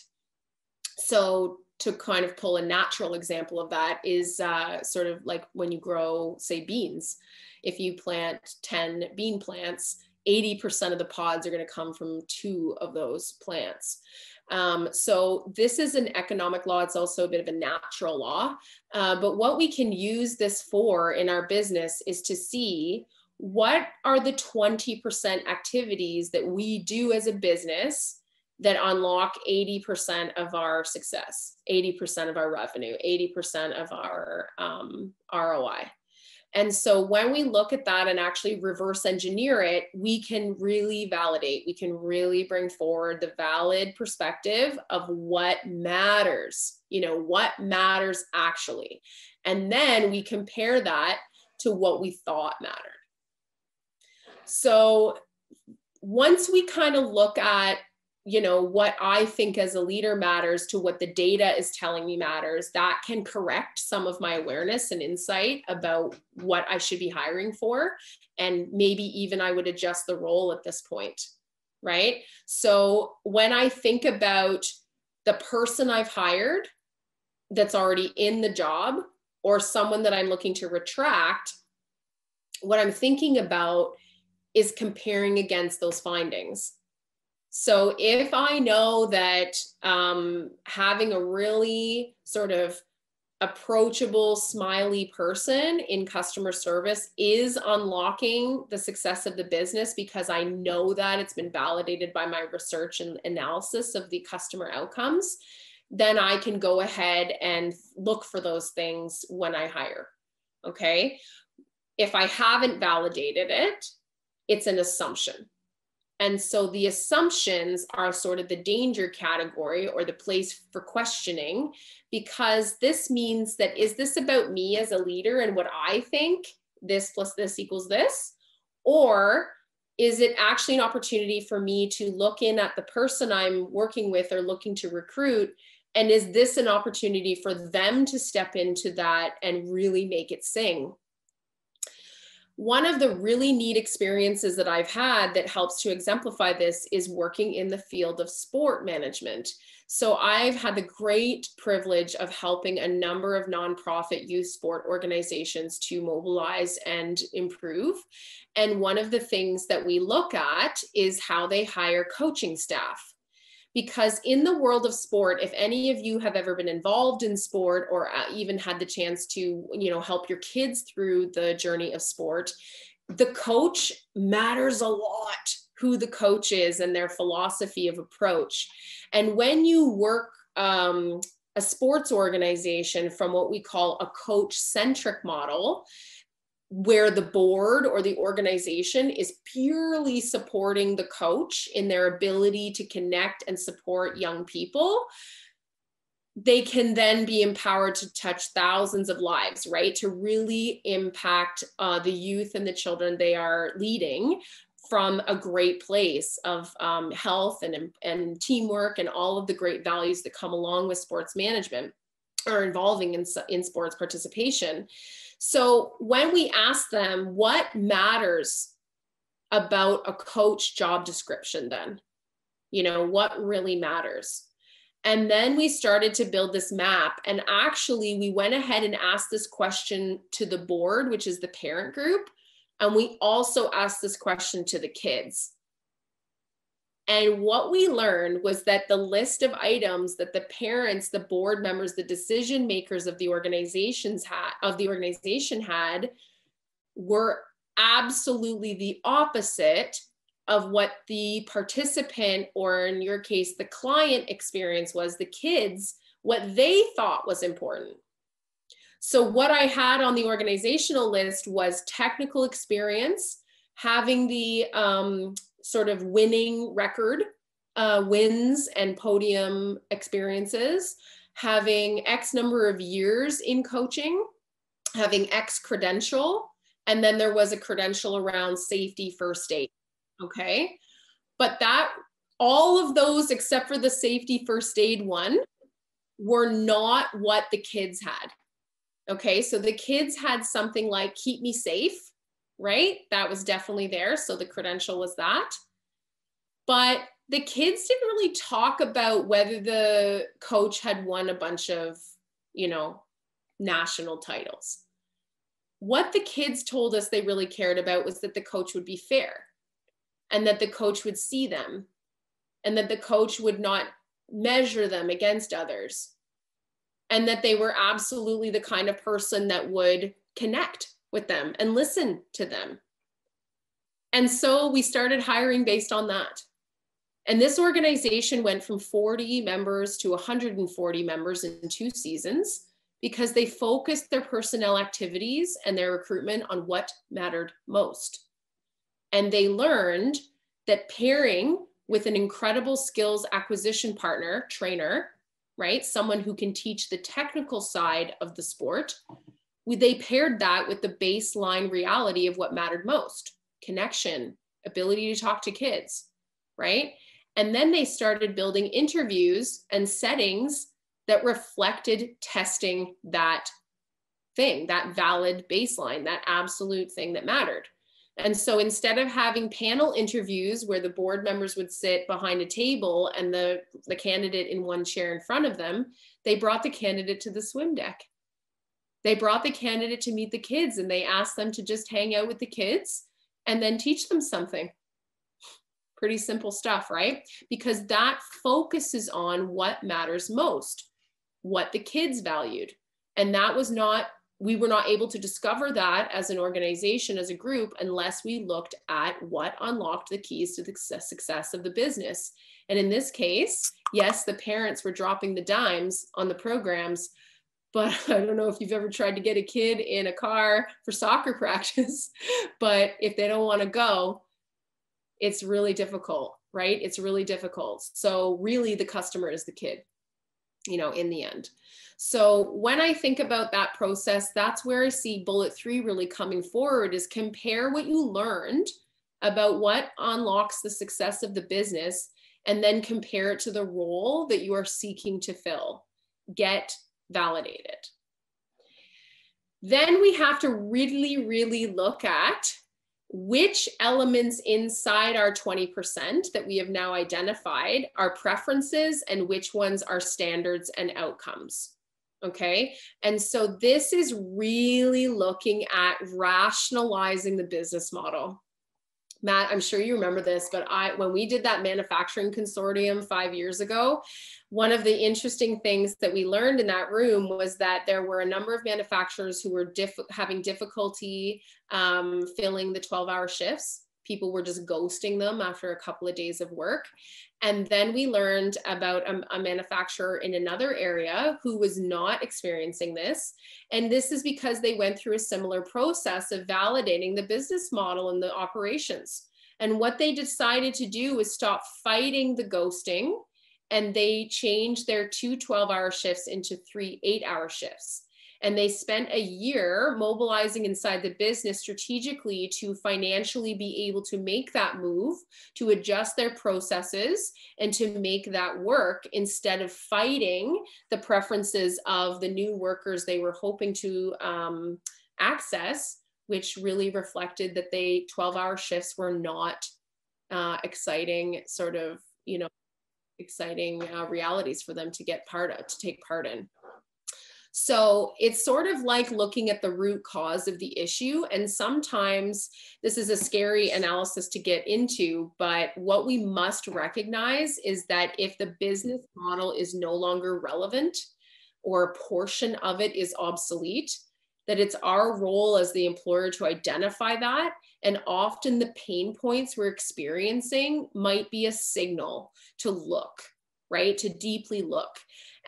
So to kind of pull a natural example of that is sort of like when you grow, say, beans. If you plant 10 bean plants, 80% of the pods are going to come from 2 of those plants. So this is an economic law. It's also a bit of a natural law. But what we can use this for in our business is to see what are the 20% activities that we do as a business that unlock 80% of our success, 80% of our revenue, 80% of our ROI. And so when we look at that and actually reverse engineer it, we can really validate, we can really bring forward the valid perspective of what matters, you know, what matters actually. And then we compare that to what we thought mattered. So once we kind of look at, you know, what I think as a leader matters to what the data is telling me matters, that can correct some of my awareness and insight about what I should be hiring for. And maybe even I would adjust the role at this point, right? So when I think about the person I've hired that's already in the job or someone that I'm looking to retract, what I'm thinking about is comparing against those findings. So if I know that having a really sort of approachable, smiley person in customer service is unlocking the success of the business, because I know that it's been validated by my research and analysis of the customer outcomes, then I can go ahead and look for those things when I hire. Okay. If I haven't validated it, it's an assumption. And so the assumptions are sort of the danger category, or the place for questioning, because this means that, is this about me as a leader and what I think this plus this equals this? Or is it actually an opportunity for me to look in at the person I'm working with or looking to recruit? And is this an opportunity for them to step into that and really make it sing? One of the really neat experiences that I've had that helps to exemplify this is working in the field of sport management. So I've had the great privilege of helping a number of nonprofit youth sport organizations to mobilize and improve. And one of the things that we look at is how they hire coaching staff. Because in the world of sport, if any of you have ever been involved in sport, or even had the chance to, help your kids through the journey of sport, the coach matters a lot, who the coach is and their philosophy of approach. And when you work a sports organization from what we call a coach-centric model, where the board or the organization is purely supporting the coach in their ability to connect and support young people, they can then be empowered to touch thousands of lives, right? To really impact the youth and the children they are leading from a great place of health and teamwork and all of the great values that come along with sports management, or involving in sports participation. So when we ask them what matters about a coach job description, then, what really matters? And then we started to build this map. And actually, we went ahead and asked this question to the board, which is the parent group. And we also asked this question to the kids. And what we learned was that the list of items that the parents, the board members, the decision makers of the organization had were absolutely the opposite of what the participant, or in your case, the client experience was, the kids, what they thought was important. So what I had on the organizational list was technical experience, having the sort of winning record, wins and podium experiences, having X number of years in coaching, having X credential, and then there was a credential around safety, first aid, okay? But all of those, except for the safety, first aid one, were not what the kids had, okay? So the kids had something like keep me safe, right? That was definitely there. So the credential was that. But the kids didn't really talk about whether the coach had won a bunch of, national titles. What the kids told us they really cared about was that the coach would be fair, and that the coach would see them, and that the coach would not measure them against others, and that they were absolutely the kind of person that would connect with them and listen to them. And so we started hiring based on that. And this organization went from 40 members to 140 members in 2 seasons, because they focused their personnel activities and their recruitment on what mattered most. And they learned that pairing with an incredible skills acquisition partner, trainer, right? Someone who can teach the technical side of the sport, they paired that with the baseline reality of what mattered most: connection, ability to talk to kids, right? And then they started building interviews and settings that reflected testing that thing, that valid baseline, that absolute thing that mattered. And so instead of having panel interviews where the board members would sit behind a table and the candidate in one chair in front of them, they brought the candidate to the swim deck. They brought the candidate to meet the kids, and they asked them to just hang out with the kids and then teach them something. Pretty simple stuff, right? Because that focuses on what matters most, what the kids valued, And that was not, we were not able to discover that as an organization, as a group, unless we looked at what unlocked the keys to the success of the business. And in this case, yes, the parents were dropping the dimes on the programs, but I don't know if you've ever tried to get a kid in a car for soccer practice, but if they don't want to go, it's really difficult, right? It's really difficult. So really the customer is the kid, you know, in the end. So when I think about that process, that's where I see bullet 3 really coming forward, is compare what you learned about what unlocks the success of the business, and then compare it to the role that you are seeking to fill. Get validated. Then we have to really, really look at which elements inside our 20% that we have now identified are preferences and which ones are standards and outcomes. Okay. And so this is really looking at rationalizing the business model. Matt, I'm sure you remember this, but when we did that manufacturing consortium 5 years ago, one of the interesting things that we learned in that room was that there were a number of manufacturers who were having difficulty filling the 12-hour shifts. People were just ghosting them after a couple of days of work. And then we learned about a manufacturer in another area who was not experiencing this. And this is because they went through a similar process of validating the business model and the operations. And what they decided to do was stop fighting the ghosting, and they changed their 2 12-hour shifts into 3 8-hour shifts. And they spent a year mobilizing inside the business strategically to financially be able to make that move, to adjust their processes, and to make that work instead of fighting the preferences of the new workers they were hoping to access, which really reflected that 12-hour shifts were not exciting sort of, you know, exciting realities for them to take part in. So it's sort of like looking at the root cause of the issue. And sometimes this is a scary analysis to get into, but what we must recognize is that if the business model is no longer relevant, or a portion of it is obsolete, that it's our role as the employer to identify that. And often the pain points we're experiencing might be a signal to look, right? To deeply look.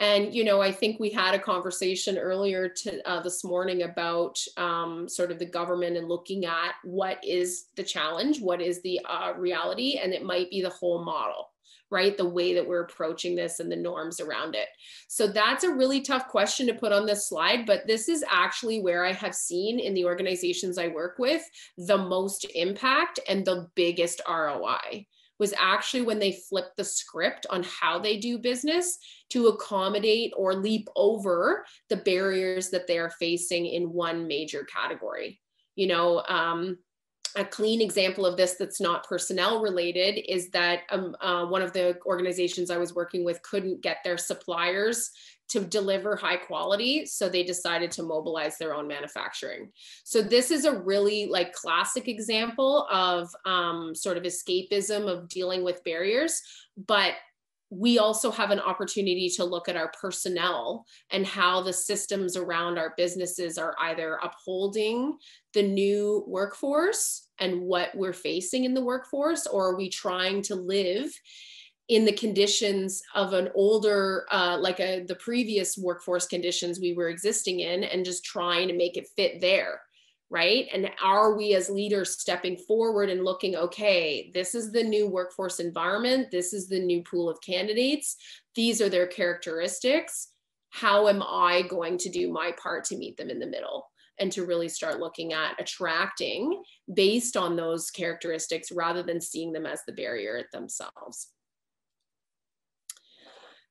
And, you know, I think we had a conversation earlier this morning about sort of the government and looking at what is the challenge, what is the reality, and it might be the whole model, right? The way that we're approaching this and the norms around it. So that's a really tough question to put on this slide, but this is actually where I have seen in the organizations I work with the most impact and the biggest ROI. Was actually when they flipped the script on how they do business to accommodate or leap over the barriers that they are facing in one major category. You know, a clean example of this that's not personnel related is that one of the organizations I was working with couldn't get their suppliers to deliver high quality, so they decided to mobilize their own manufacturing. So this is a really like classic example of sort of escapism of dealing with barriers, but we also have an opportunity to look at our personnel and how the systems around our businesses are either upholding the new workforce and what we're facing in the workforce, or are we trying to live in the conditions of an older, the previous workforce conditions we were existing in, and just trying to make it fit there, right? And are we as leaders stepping forward and looking, okay, this is the new workforce environment, this is the new pool of candidates, these are their characteristics, how am I going to do my part to meet them in the middle? And to really start looking at attracting based on those characteristics rather than seeing them as the barrier themselves.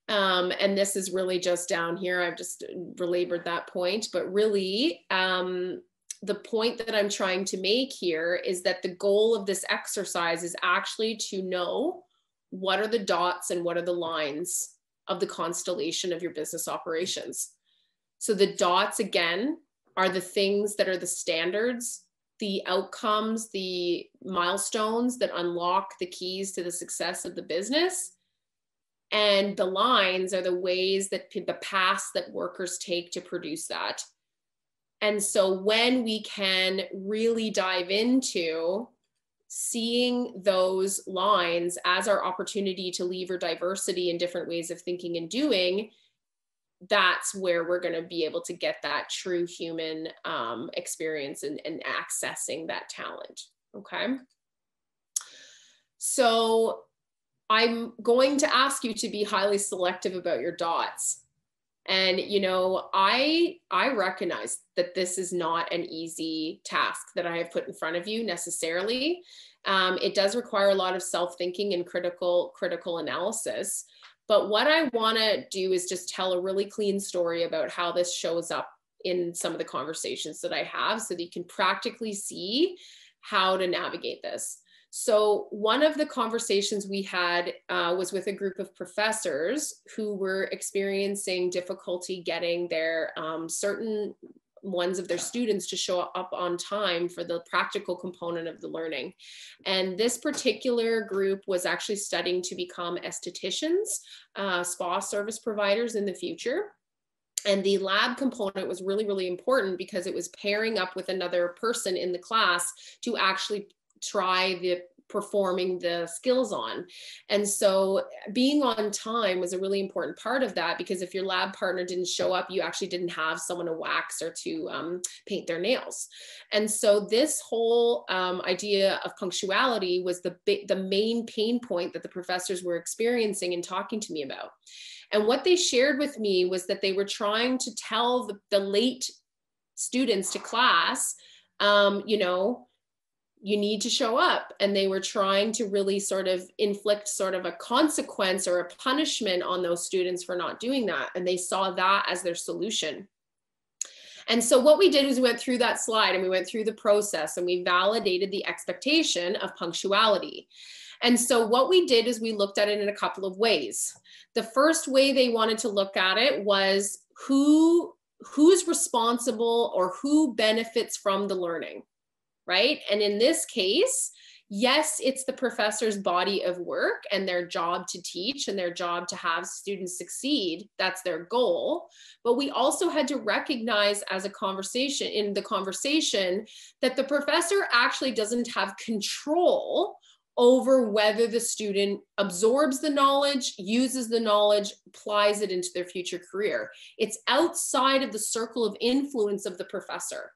And this is really just down here. I've just belabored that point, but really the point that I'm trying to make here is that the goal of this exercise is actually to know what are the dots and what are the lines of the constellation of your business operations. So the dots, again, are the things that are the standards, the outcomes, the milestones that unlock the keys to the success of the business. And the lines are the ways that the paths that workers take to produce that. And so when we can really dive into seeing those lines as our opportunity to lever diversity in different ways of thinking and doing, that's where we're going to be able to get that true human experience and accessing that talent. Okay. So I'm going to ask you to be highly selective about your dots. And, you know, I recognize that this is not an easy task that I have put in front of you necessarily. It does require a lot of self-thinking and critical analysis. But what I want to do is just tell a really clean story about how this shows up in some of the conversations that I have, so that you can practically see how to navigate this. So one of the conversations we had was with a group of professors who were experiencing difficulty getting their certain ones of their students to show up on time for the practical component of the learning. And this particular group was actually studying to become estheticians, spa service providers in the future. And the lab component was really, really important because it was pairing up with another person in the class to actually try performing the skills on. And so being on time was a really important part of that, because if your lab partner didn't show up, you actually didn't have someone to wax or to paint their nails. And so this whole idea of punctuality was the main pain point that the professors were experiencing and talking to me about. And what they shared with me was that they were trying to tell the late students to class, you know, you need to show up. And they were trying to really sort of inflict sort of a consequence or a punishment on those students for not doing that. And they saw that as their solution. And so what we did was we went through that slide and we went through the process and we validated the expectation of punctuality. And so what we did is we looked at it in a couple of ways. The first way they wanted to look at it was who's responsible or who benefits from the learning. Right? And in this case, yes, it's the professor's body of work and their job to teach and their job to have students succeed. That's their goal. But we also had to recognize as a conversation in the conversation that the professor actually doesn't have control over whether the student absorbs the knowledge, uses the knowledge, applies it into their future career. It's outside of the circle of influence of the professor.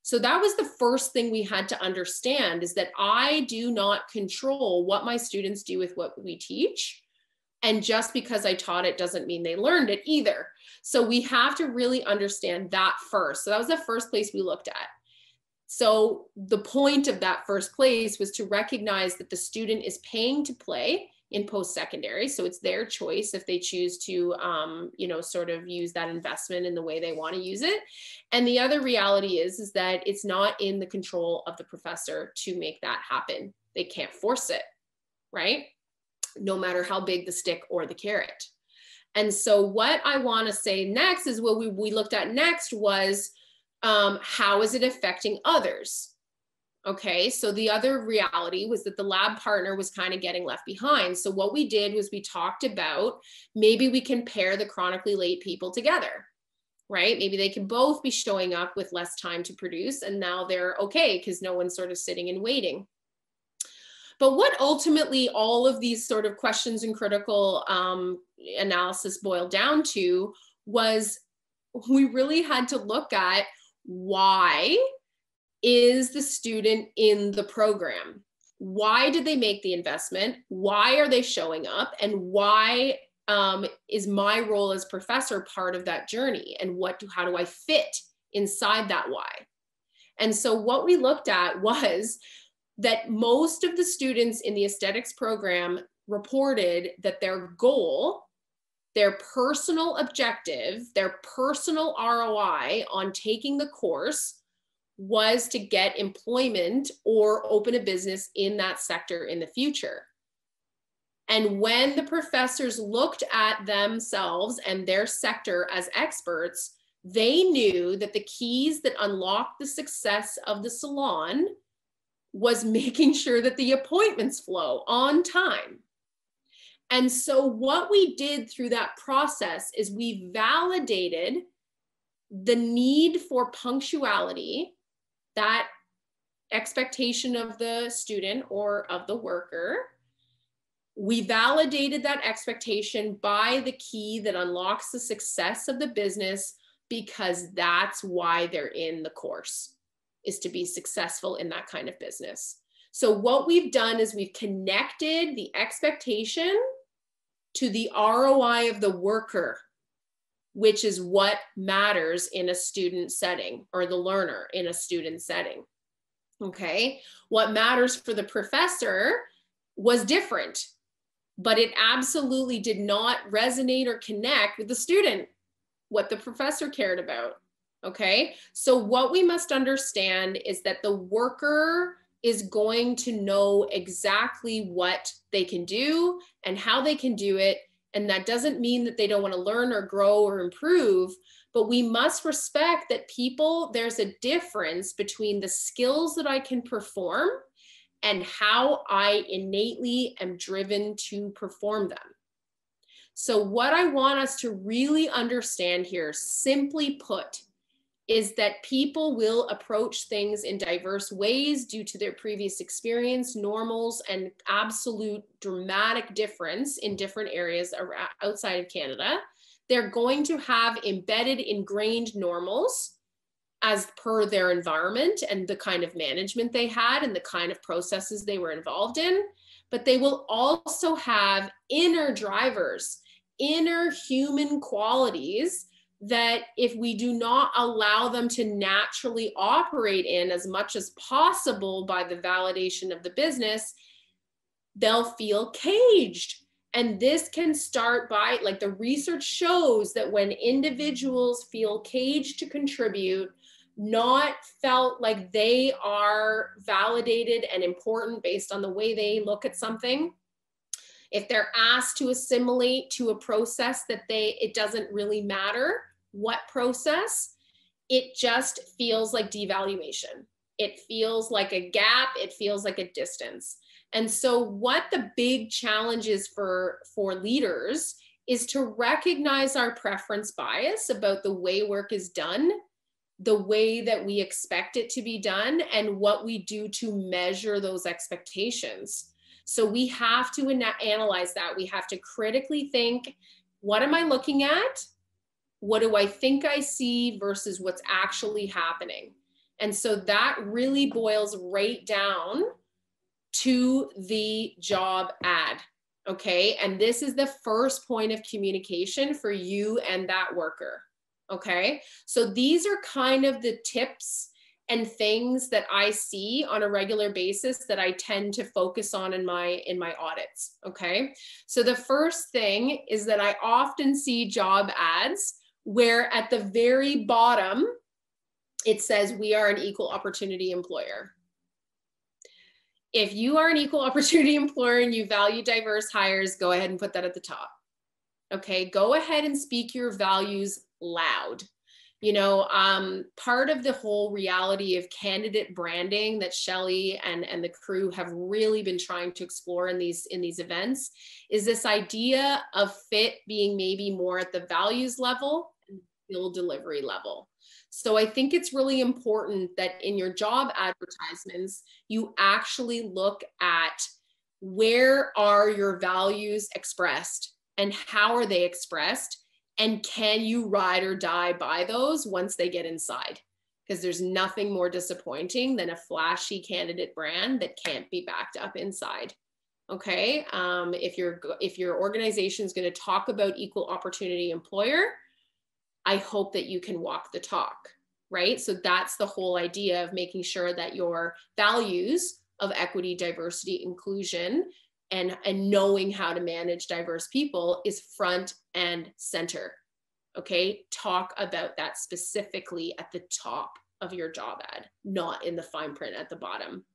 So that was the first thing we had to understand, is that I do not control what my students do with what we teach. And just because I taught it doesn't mean they learned it either. So we have to really understand that first. So that was the first place we looked at. So the point of that first place was to recognize that the student is paying to play in post-secondary. So it's their choice if they choose to, you know, sort of use that investment in the way they want to use it. And the other reality is that it's not in the control of the professor to make that happen. They can't force it, right? No matter how big the stick or the carrot. And so what I want to say next is what we looked at next was how is it affecting others? Okay, so the other reality was that the lab partner was kind of getting left behind. So what we did was we talked about maybe we can pair the chronically late people together, right? Maybe they can both be showing up with less time to produce, and now they're okay because no one's sort of sitting and waiting. But what ultimately all of these sort of questions and critical analysis boiled down to was we really had to look at why is the student in the program? Why did they make the investment? Why are they showing up? And why is my role as professor part of that journey? And how do I fit inside that why? And so what we looked at was that most of the students in the aesthetics program reported that their goal, their personal objective, their personal ROI on taking the course was to get employment or open a business in that sector in the future. And when the professors looked at themselves and their sector as experts, they knew that the keys that unlocked the success of the salon was making sure that the appointments flow on time. And so what we did through that process is we validated the need for punctuality, that expectation of the student or of the worker. We validated that expectation by the key that unlocks the success of the business, because that's why they're in the course, is to be successful in that kind of business. So what we've done is we've connected the expectation to the ROI of the worker, which is what matters in a student setting, or the learner in a student setting. Okay, what matters for the professor was different, but it absolutely did not resonate or connect with the student, what the professor cared about. Okay, so what we must understand is that the worker is going to know exactly what they can do and how they can do it. And that doesn't mean that they don't want to learn or grow or improve, but we must respect that there's a difference between the skills that I can perform and how I innately am driven to perform them. So what I want us to really understand here, simply put, is that people will approach things in diverse ways due to their previous experience, normals, and absolute dramatic difference in different areas outside of Canada. They're going to have embedded, ingrained normals as per their environment and the kind of management they had and the kind of processes they were involved in. But they will also have inner drivers, inner human qualities that if we do not allow them to naturally operate in as much as possible by the validation of the business, they'll feel caged. And this can start by, like, the research shows that when individuals feel caged to contribute, not felt like they are validated and important based on the way they look at something, if they're asked to assimilate to a process that it doesn't really matter what process, it just feels like devaluation. It feels like a gap. It feels like a distance. And so what the big challenge is for leaders is to recognize our preference bias about the way work is done, the way that we expect it to be done, and what we do to measure those expectations. So we have to analyze that. We have to critically think, what am I looking at? What do I think I see versus what's actually happening? And so that really boils right down to the job ad, okay? And this is the first point of communication for you and that worker, okay? So these are kind of the tips and things that I see on a regular basis that I tend to focus on in my audits, okay? So the first thing is that I often see job ads where at the very bottom, it says, we are an equal opportunity employer. If you are an equal opportunity employer and you value diverse hires, go ahead and put that at the top. Okay, go ahead and speak your values loud. You know, part of the whole reality of candidate branding that Shelley and the crew have really been trying to explore in these events is this idea of fit being maybe more at the values level and skill delivery level. So I think it's really important that in your job advertisements, you actually look at where are your values expressed and how are they expressed? And can you ride or die by those once they get inside? Because there's nothing more disappointing than a flashy candidate brand that can't be backed up inside. Okay, if your organization is going to talk about equal opportunity employer, I hope that you can walk the talk, right? So that's the whole idea of making sure that your values of equity, diversity, inclusion, and knowing how to manage diverse people is front and center, okay? Talk about that specifically at the top of your job ad, not in the fine print at the bottom,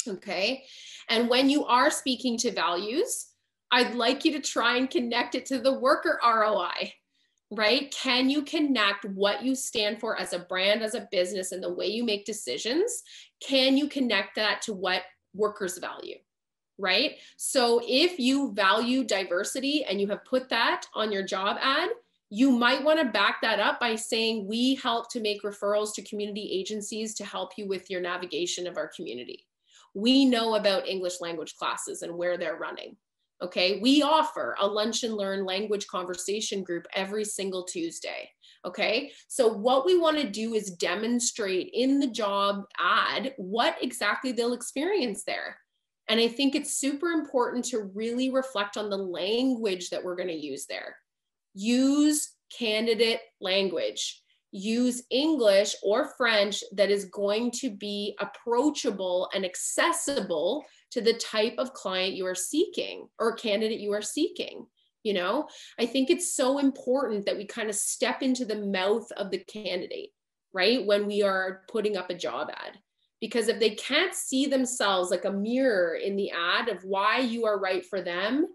okay? And when you are speaking to values, I'd like you to try and connect it to the worker ROI, right? Can you connect what you stand for as a brand, as a business, and the way you make decisions? Can you connect that to what workers value? right? So if you value diversity and you have put that on your job ad, you might want to back that up by saying, we help to make referrals to community agencies to help you with your navigation of our community. We know about English language classes and where they're running. Okay, we offer a lunch and learn language conversation group every single Tuesday. Okay, so what we want to do is demonstrate in the job ad what exactly they'll experience there. And I think it's super important to really reflect on the language that we're going to use there. Use candidate language. Use English or French that is going to be approachable and accessible to the type of client you are seeking or candidate you are seeking. You know, I think it's so important that we kind of step into the mouth of the candidate, right? When we are putting up a job ad. Because if they can't see themselves like a mirror in the ad of why you are right for them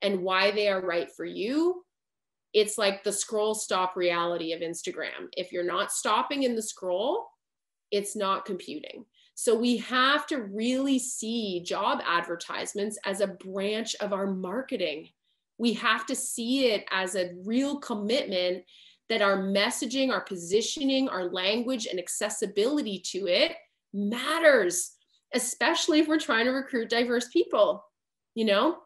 and why they are right for you, it's like the scroll stop reality of Instagram. If you're not stopping in the scroll, it's not computing. So we have to really see job advertisements as a branch of our marketing. We have to see it as a real commitment that our messaging, our positioning, our language, and accessibility to it matters, especially if we're trying to recruit diverse people. You know,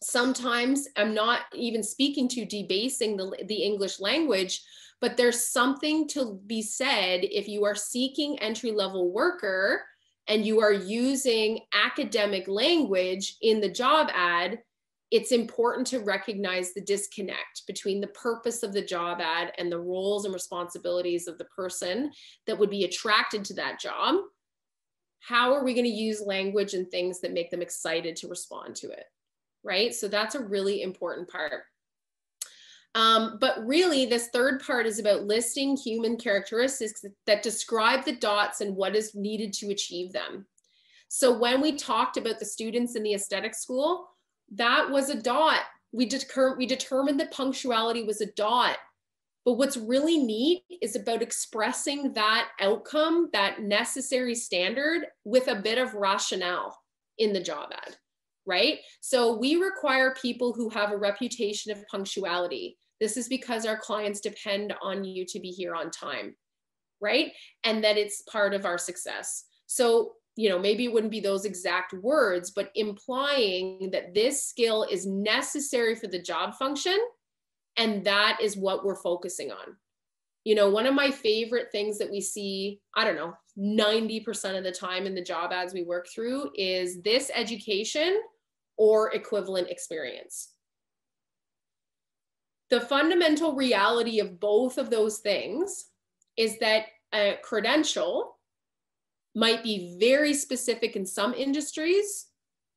sometimes I'm not even speaking to debasing the English language, but there's something to be said if you are seeking entry-level worker and you are using academic language in the job ad. It's important to recognize the disconnect between the purpose of the job ad and the roles and responsibilities of the person that would be attracted to that job. How are we going to use language and things that make them excited to respond to it, right? So that's a really important part. But really, this third part is about listing human characteristics that describe the dots and what is needed to achieve them. So when we talked about the students in the aesthetic school, that was a dot. We determined that punctuality was a dot. But what's really neat is about expressing that outcome, that necessary standard, with a bit of rationale in the job ad, right? So we require people who have a reputation of punctuality. This is because our clients depend on you to be here on time, right? And that it's part of our success. So, you know, maybe it wouldn't be those exact words, but implying that this skill is necessary for the job function. And that is what we're focusing on. You know, one of my favorite things that we see, I don't know, 90% of the time in the job ads we work through is this education or equivalent experience. The fundamental reality of both of those things is that a credential might be very specific in some industries,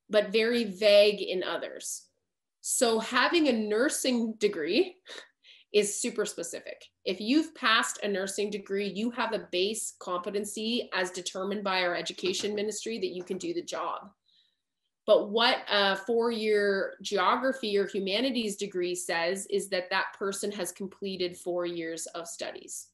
but very vague in others. So having a nursing degree is super specific. If you've passed a nursing degree, you have a base competency as determined by our education ministry that you can do the job. But what a 4-year geography or humanities degree says is that that person has completed 4 years of studies.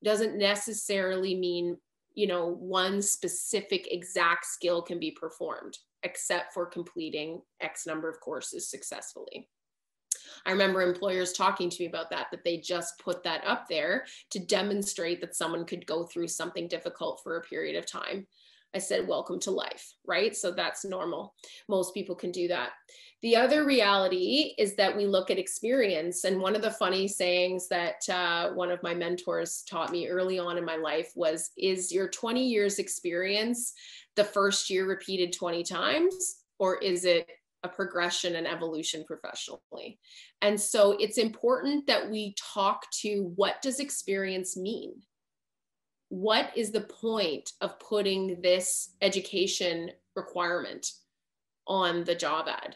Doesn't necessarily mean, you know, one specific exact skill can be performed, except for completing X number of courses successfully. I remember employers talking to me about that they just put that up there to demonstrate that someone could go through something difficult for a period of time. I said, welcome to life, right? So that's normal. Most people can do that. The other reality is that we look at experience. And one of the funny sayings that one of my mentors taught me early on in my life was, is your 20 years experience the first year repeated 20 times, or is it a progression and evolution professionally? And so it's important that we talk to, what does experience mean? What is the point of putting this education requirement on the job ad?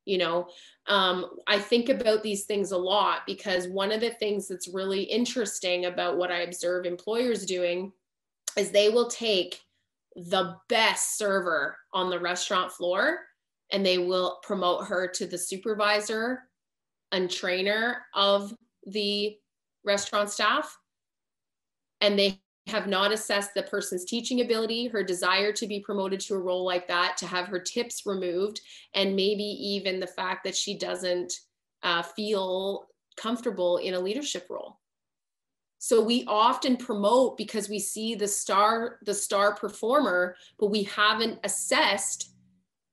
You know, I think about these things a lot, because one of the things that's really interesting about what I observe employers doing is they will take the best server on the restaurant floor and they will promote her to the supervisor and trainer of the restaurant staff. And they have not assessed the person's teaching ability, her desire to be promoted to a role like that, to have her tips removed, and maybe even the fact that she doesn't feel comfortable in a leadership role. So we often promote because we see the star performer, but we haven't assessed,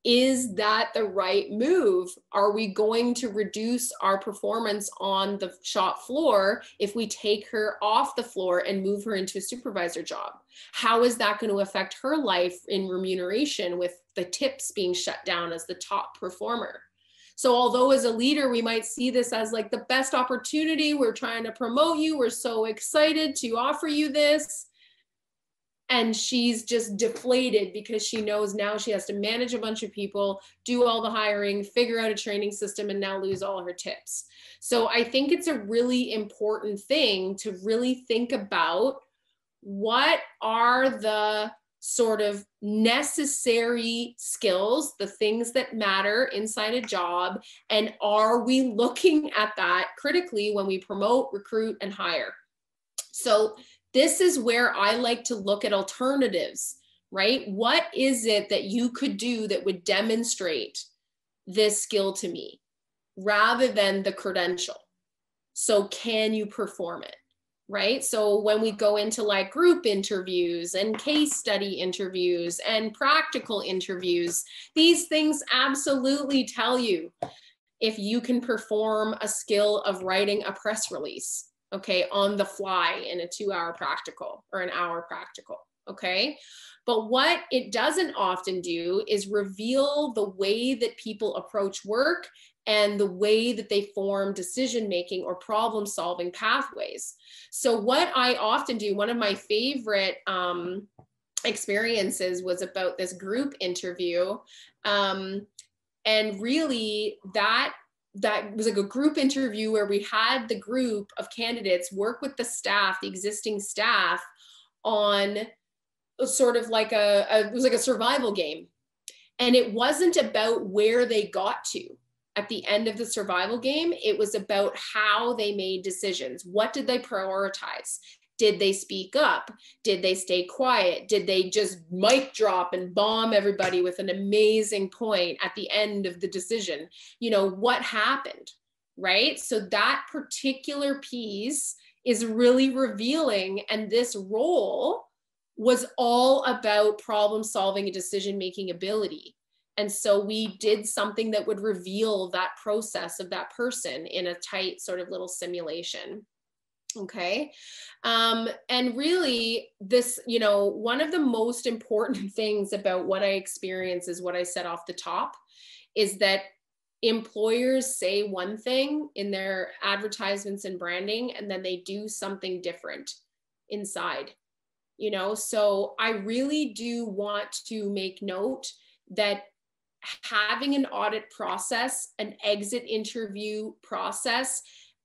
is that the right move? Are we going to reduce our performance on the shop floor if we take her off the floor and move her into a supervisor job? How is that going to affect her life in remuneration with the tips being shut down as the top performer? So although as a leader, we might see this as like the best opportunity, we're trying to promote you, we're so excited to offer you this, and she's just deflated because she knows now she has to manage a bunch of people, do all the hiring, figure out a training system, and now lose all her tips. So I think it's a really important thing to really think about, what are the sort of necessary skills, the things that matter inside a job, and are we looking at that critically when we promote, recruit, and hire? So this is where I like to look at alternatives, right? What is it that you could do that would demonstrate this skill to me rather than the credential? So can you perform it? Right? So when we go into like group interviews and case study interviews and practical interviews, these things absolutely tell you if you can perform a skill of writing a press release, okay, on the fly in a 2-hour practical or an hour practical, okay? But what it doesn't often do is reveal the way that people approach work and the way that they form decision-making or problem-solving pathways. So what I often do, one of my favorite experiences was about this group interview. And really that was like a group interview where we had the group of candidates work with the staff, the existing staff, on sort of like it was like a survival game. And it wasn't about where they got to at the end of the survival game. It was about how they made decisions. What did they prioritize? Did they speak up? Did they stay quiet? Did they just mic drop and bomb everybody with an amazing point at the end of the decision? You know, what happened, right? So that particular piece is really revealing. And this role was all about problem solving and decision-making ability. And so we did something that would reveal that process of that person in a tight sort of little simulation. Okay. And really this, you know, one of the most important things about what I experience is what I said off the top, is that employers say one thing in their advertisements and branding, and then they do something different inside, you know? So I really do want to make note that having an audit process, an exit interview process,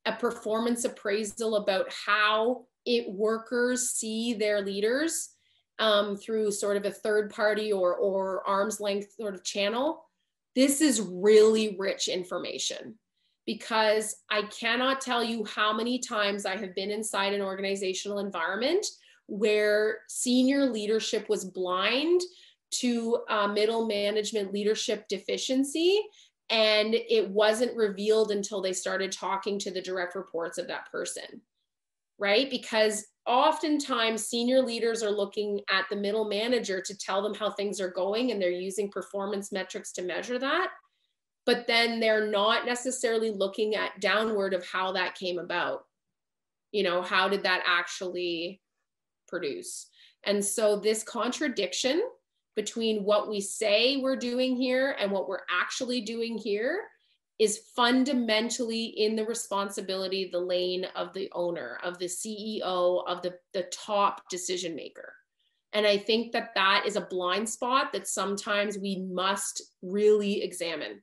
a performance appraisal about how workers see their leaders through sort of a third party or arm's length sort of channel. This is really rich information, because I cannot tell you how many times I have been inside an organizational environment where senior leadership was blind to middle management leadership deficiency, and it wasn't revealed until they started talking to the direct reports of that person, right? Because oftentimes senior leaders are looking at the middle manager to tell them how things are going, and they're using performance metrics to measure that, but then they're not necessarily looking at downward of how that came about. You know, how did that actually produce? And so this contradiction between what we say we're doing here and what we're actually doing here is fundamentally in the responsibility, the lane of the owner, of the CEO, of the top decision maker. And I think that that is a blind spot that sometimes we must really examine.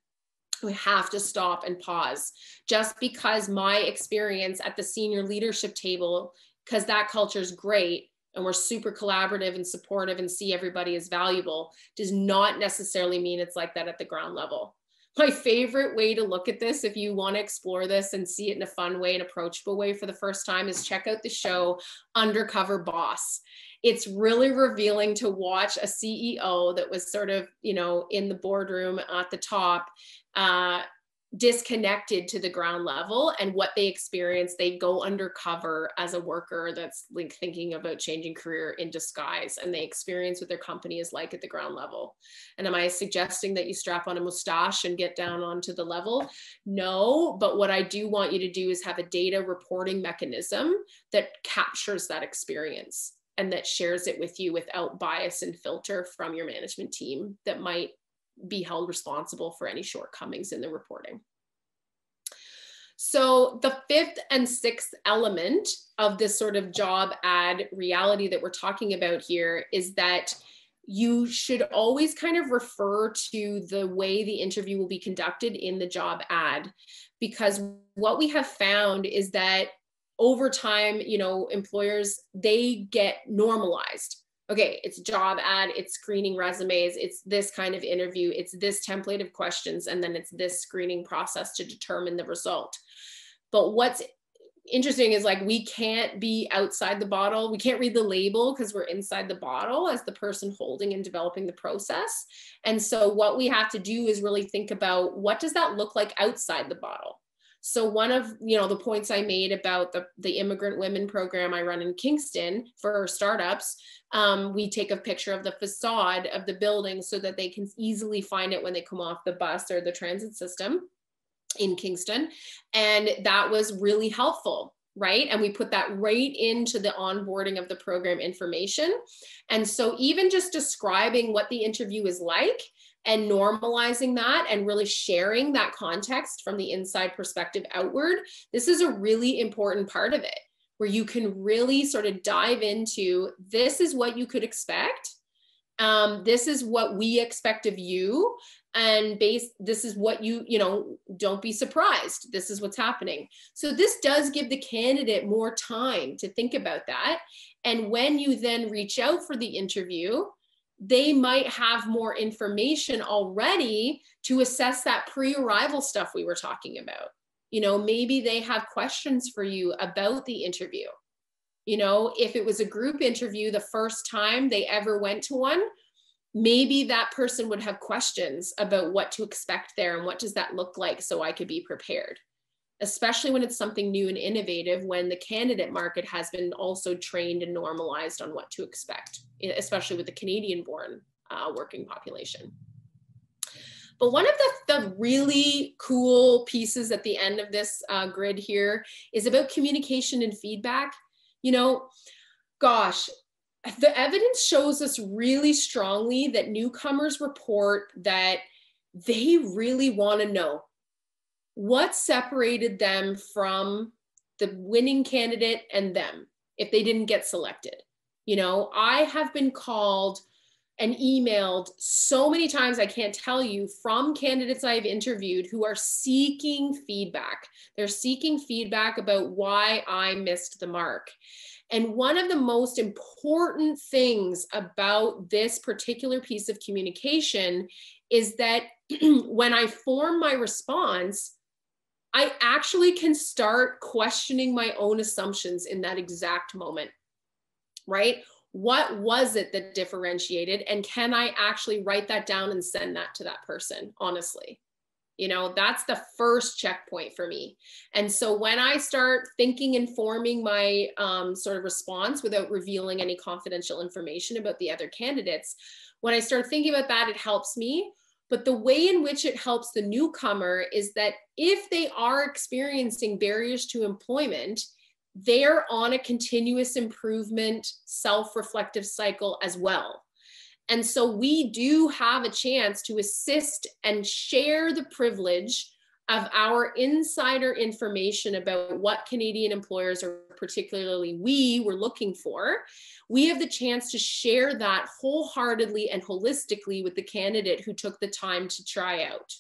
We have to stop and pause. Just because my experience at the senior leadership table, because that culture is great, and we're super collaborative and supportive and see everybody as valuable, does not necessarily mean it's like that at the ground level. My favorite way to look at this, if you want to explore this and see it in a fun way, an approachable way for the first time, is check out the show Undercover Boss. It's really revealing to watch a CEO that was sort of, you know, in the boardroom at the top, disconnected to the ground level, and what they experience. They go undercover as a worker that's like thinking about changing career in disguise, and they experience what their company is like at the ground level. And am I suggesting that you strap on a mustache and get down onto the level? No, but what I do want you to do is have a data reporting mechanism that captures that experience and that shares it with you without bias and filter from your management team that might be held responsible for any shortcomings in the reporting. So the fifth and sixth element of this sort of job ad reality that we're talking about here is that you should always kind of refer to the way the interview will be conducted in the job ad, because what we have found is that over time, you know, employers, they get normalized. Okay, it's a job ad, it's screening resumes, it's this kind of interview, it's this template of questions, and then it's this screening process to determine the result. But what's interesting is, like, we can't be outside the bottle. We can't read the label because we're inside the bottle as the person holding and developing the process. And so what we have to do is really think about, what does that look like outside the bottle? So one of, you know, the points I made about the immigrant women program I run in Kingston for startups, we take a picture of the facade of the building so that they can easily find it when they come off the bus or the transit system in Kingston. And that was really helpful, right? And we put that right into the onboarding of the program information. And so even just describing what the interview is like and normalizing that and really sharing that context from the inside perspective outward, this is a really important part of it, where you can really sort of dive into, this is what you could expect. This is what we expect of you. And this is what you know, don't be surprised. This is what's happening. So this does give the candidate more time to think about that. And when you then reach out for the interview, they might have more information already to assess that pre-arrival stuff we were talking about. You know, maybe they have questions for you about the interview. You know, if it was a group interview the first time they ever went to one, maybe that person would have questions about what to expect there and what does that look like, so I could be prepared. Especially when it's something new and innovative, when the candidate market has been also trained and normalized on what to expect, especially with the Canadian-born working population. But one of the really cool pieces at the end of this grid here is about communication and feedback. You know, gosh, the evidence shows us really strongly that newcomers report that they really want to know what separated them from the winning candidate and them if they didn't get selected. You know, I have been called and emailed so many times, I can't tell you, from candidates I've interviewed who are seeking feedback. They're seeking feedback about why I missed the mark. And one of the most important things about this particular piece of communication is that when I form my response, I actually can start questioning my own assumptions in that exact moment, right? What was it that differentiated? And can I actually write that down and send that to that person, honestly? You know, that's the first checkpoint for me. And so when I start thinking and forming my sort of response without revealing any confidential information about the other candidates, when I start thinking about that, it helps me. But the way in which it helps the newcomer is that if they are experiencing barriers to employment, they're on a continuous improvement, self-reflective cycle as well. And so we do have a chance to assist and share the privilege of our insider information about what Canadian employers, or particularly we, were looking for. We have the chance to share that wholeheartedly and holistically with the candidate who took the time to try out.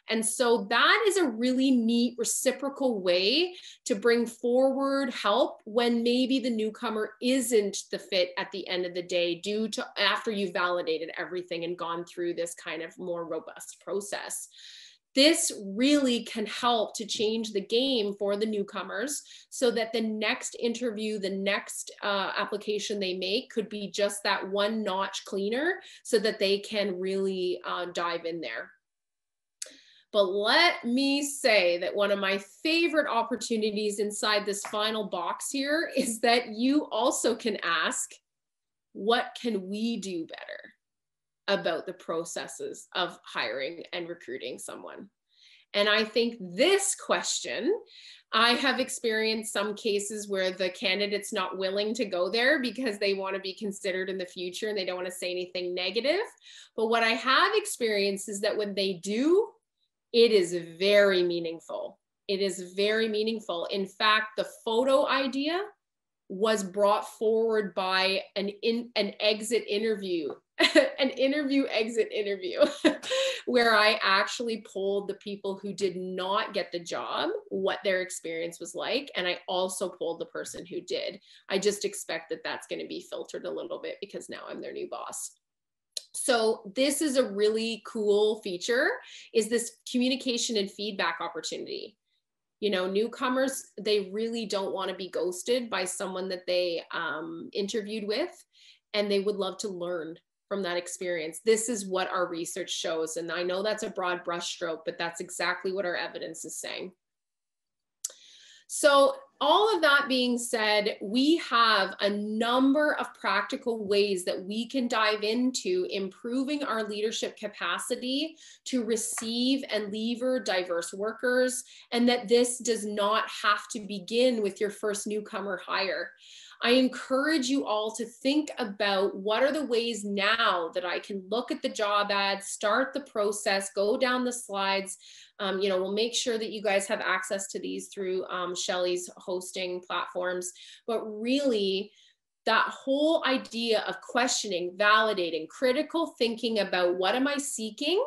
And so that is a really neat reciprocal way to bring forward help when maybe the newcomer isn't the fit at the end of the day, due to after you've validated everything and gone through this kind of more robust process. this really can help to change the game for the newcomers so that the next interview, the next application they make could be just that one notch cleaner so that they can really dive in there. But let me say that one of my favorite opportunities inside this final box here is that you also can ask, what can we do better about the processes of hiring and recruiting someone? And I think this question, I have experienced some cases where the candidate's not willing to go there because they want to be considered in the future and they don't want to say anything negative. But what I have experienced is that when they do, it is very meaningful. It is very meaningful. In fact, the photo idea was brought forward by an exit interview, an exit interview, where I actually polled the people who did not get the job, what their experience was like. And I also polled the person who did. I just expect that that's going to be filtered a little bit because now I'm their new boss. So this is a really cool feature, is this communication and feedback opportunity. You know, newcomers, they really don't want to be ghosted by someone that they interviewed with, and they would love to learn from that experience. This is what our research shows. And I know that's a broad brushstroke, but that's exactly what our evidence is saying. So all of that being said, we have a number of practical ways that we can dive into improving our leadership capacity to receive and lever diverse workers, and that this does not have to begin with your first newcomer hire. I encourage you all to think about what are the ways now that I can look at the job ad, start the process, go down the slides. You know, we'll make sure that you guys have access to these through Shelley's hosting platforms, but really that whole idea of questioning, validating, critical thinking about what am I seeking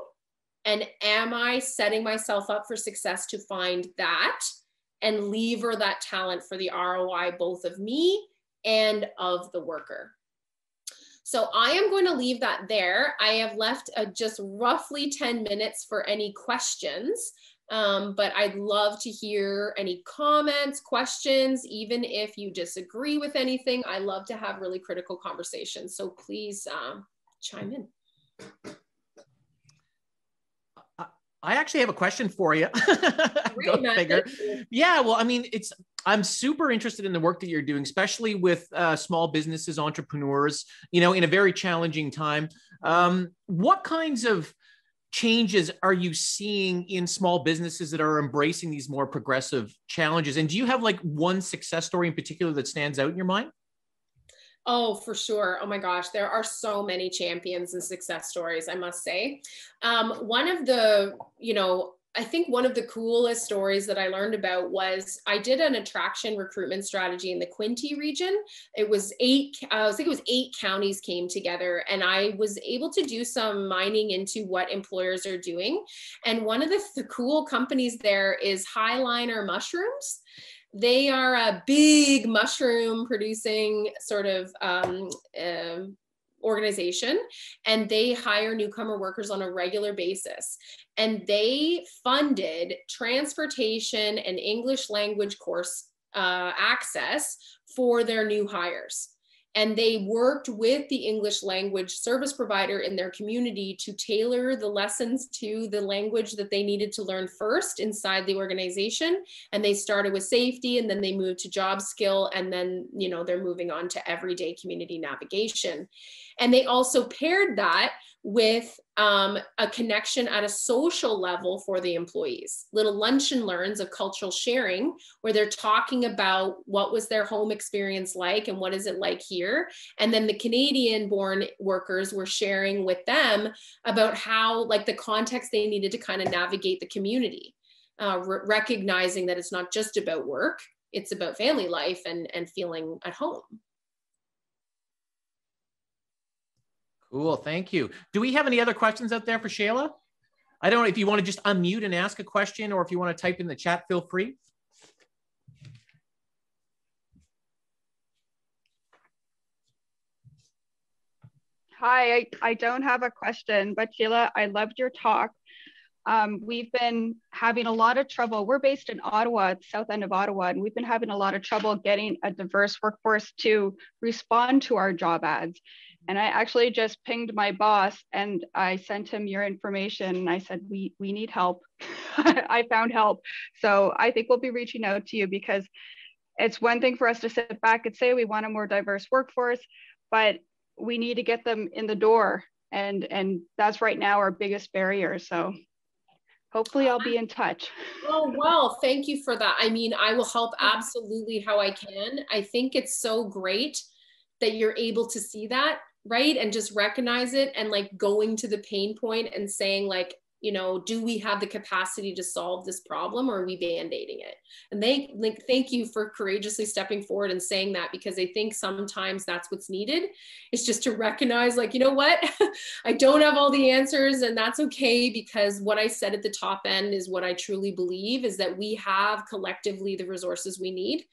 and am I setting myself up for success to find that and lever that talent for the ROI, both of me and of the worker. So I am going to leave that there. I have left just roughly 10 minutes for any questions, but I'd love to hear any comments, questions, even if you disagree with anything. I love to have really critical conversations. So please chime in. I actually have a question for you. Great, Go figure. Yeah, well, I mean, I'm super interested in the work that you're doing, especially with small businesses, entrepreneurs, you know, in a very challenging time. What kinds of changes are you seeing in small businesses that are embracing these more progressive challenges? And do you have like one success story in particular that stands out in your mind? Oh, for sure. Oh my gosh, there are so many champions and success stories, I must say. One of the, you know, I think one of the coolest stories that I learned about was I did an attraction recruitment strategy in the Quinte region. It was I think it was 8 counties came together, and I was able to do some mining into what employers are doing. And one of the cool companies there is Highliner Mushrooms. They are a big mushroom producing sort of organization, and they hire newcomer workers on a regular basis. And they funded transportation and English language course access for their new hires. And they worked with the English language service provider in their community to tailor the lessons to the language that they needed to learn first inside the organization. And they started with safety, and then they moved to job skill, and then, you know, they're moving on to everyday community navigation. And they also paired that with a connection at a social level for the employees, little lunch and learns of cultural sharing, where they're talking about what was their home experience like and what is it like here. And then the Canadian born workers were sharing with them about how, like, the context they needed to kind of navigate the community, recognizing that it's not just about work, it's about family life and feeling at home. Cool, thank you. Do we have any other questions out there for Chéla? I don't know if you want to just unmute and ask a question, or if you want to type in the chat, feel free. Hi, I don't have a question, but Chéla, I loved your talk. we've been having a lot of trouble. We're based in Ottawa, the south end of Ottawa, and we've been having a lot of trouble getting a diverse workforce to respond to our job ads. And I actually just pinged my boss and I sent him your information and I said, we need help. I found help. So I think we'll be reaching out to you, because it's one thing for us to sit back and say we want a more diverse workforce, but we need to get them in the door. And that's right now our biggest barrier. So hopefully I'll be in touch. Oh, wow. Thank you for that. I mean, I will help absolutely how I can. I think it's so great that you're able to see that, right? And just recognize it, and like going to the pain point and saying like, you know, do we have the capacity to solve this problem, or are we band-aiding it? And thank you for courageously stepping forward and saying that, because I think sometimes that's what's needed, is just to recognize like, you know what, I don't have all the answers, and that's okay, because what I said at the top end is what I truly believe, is that we have collectively the resources we need.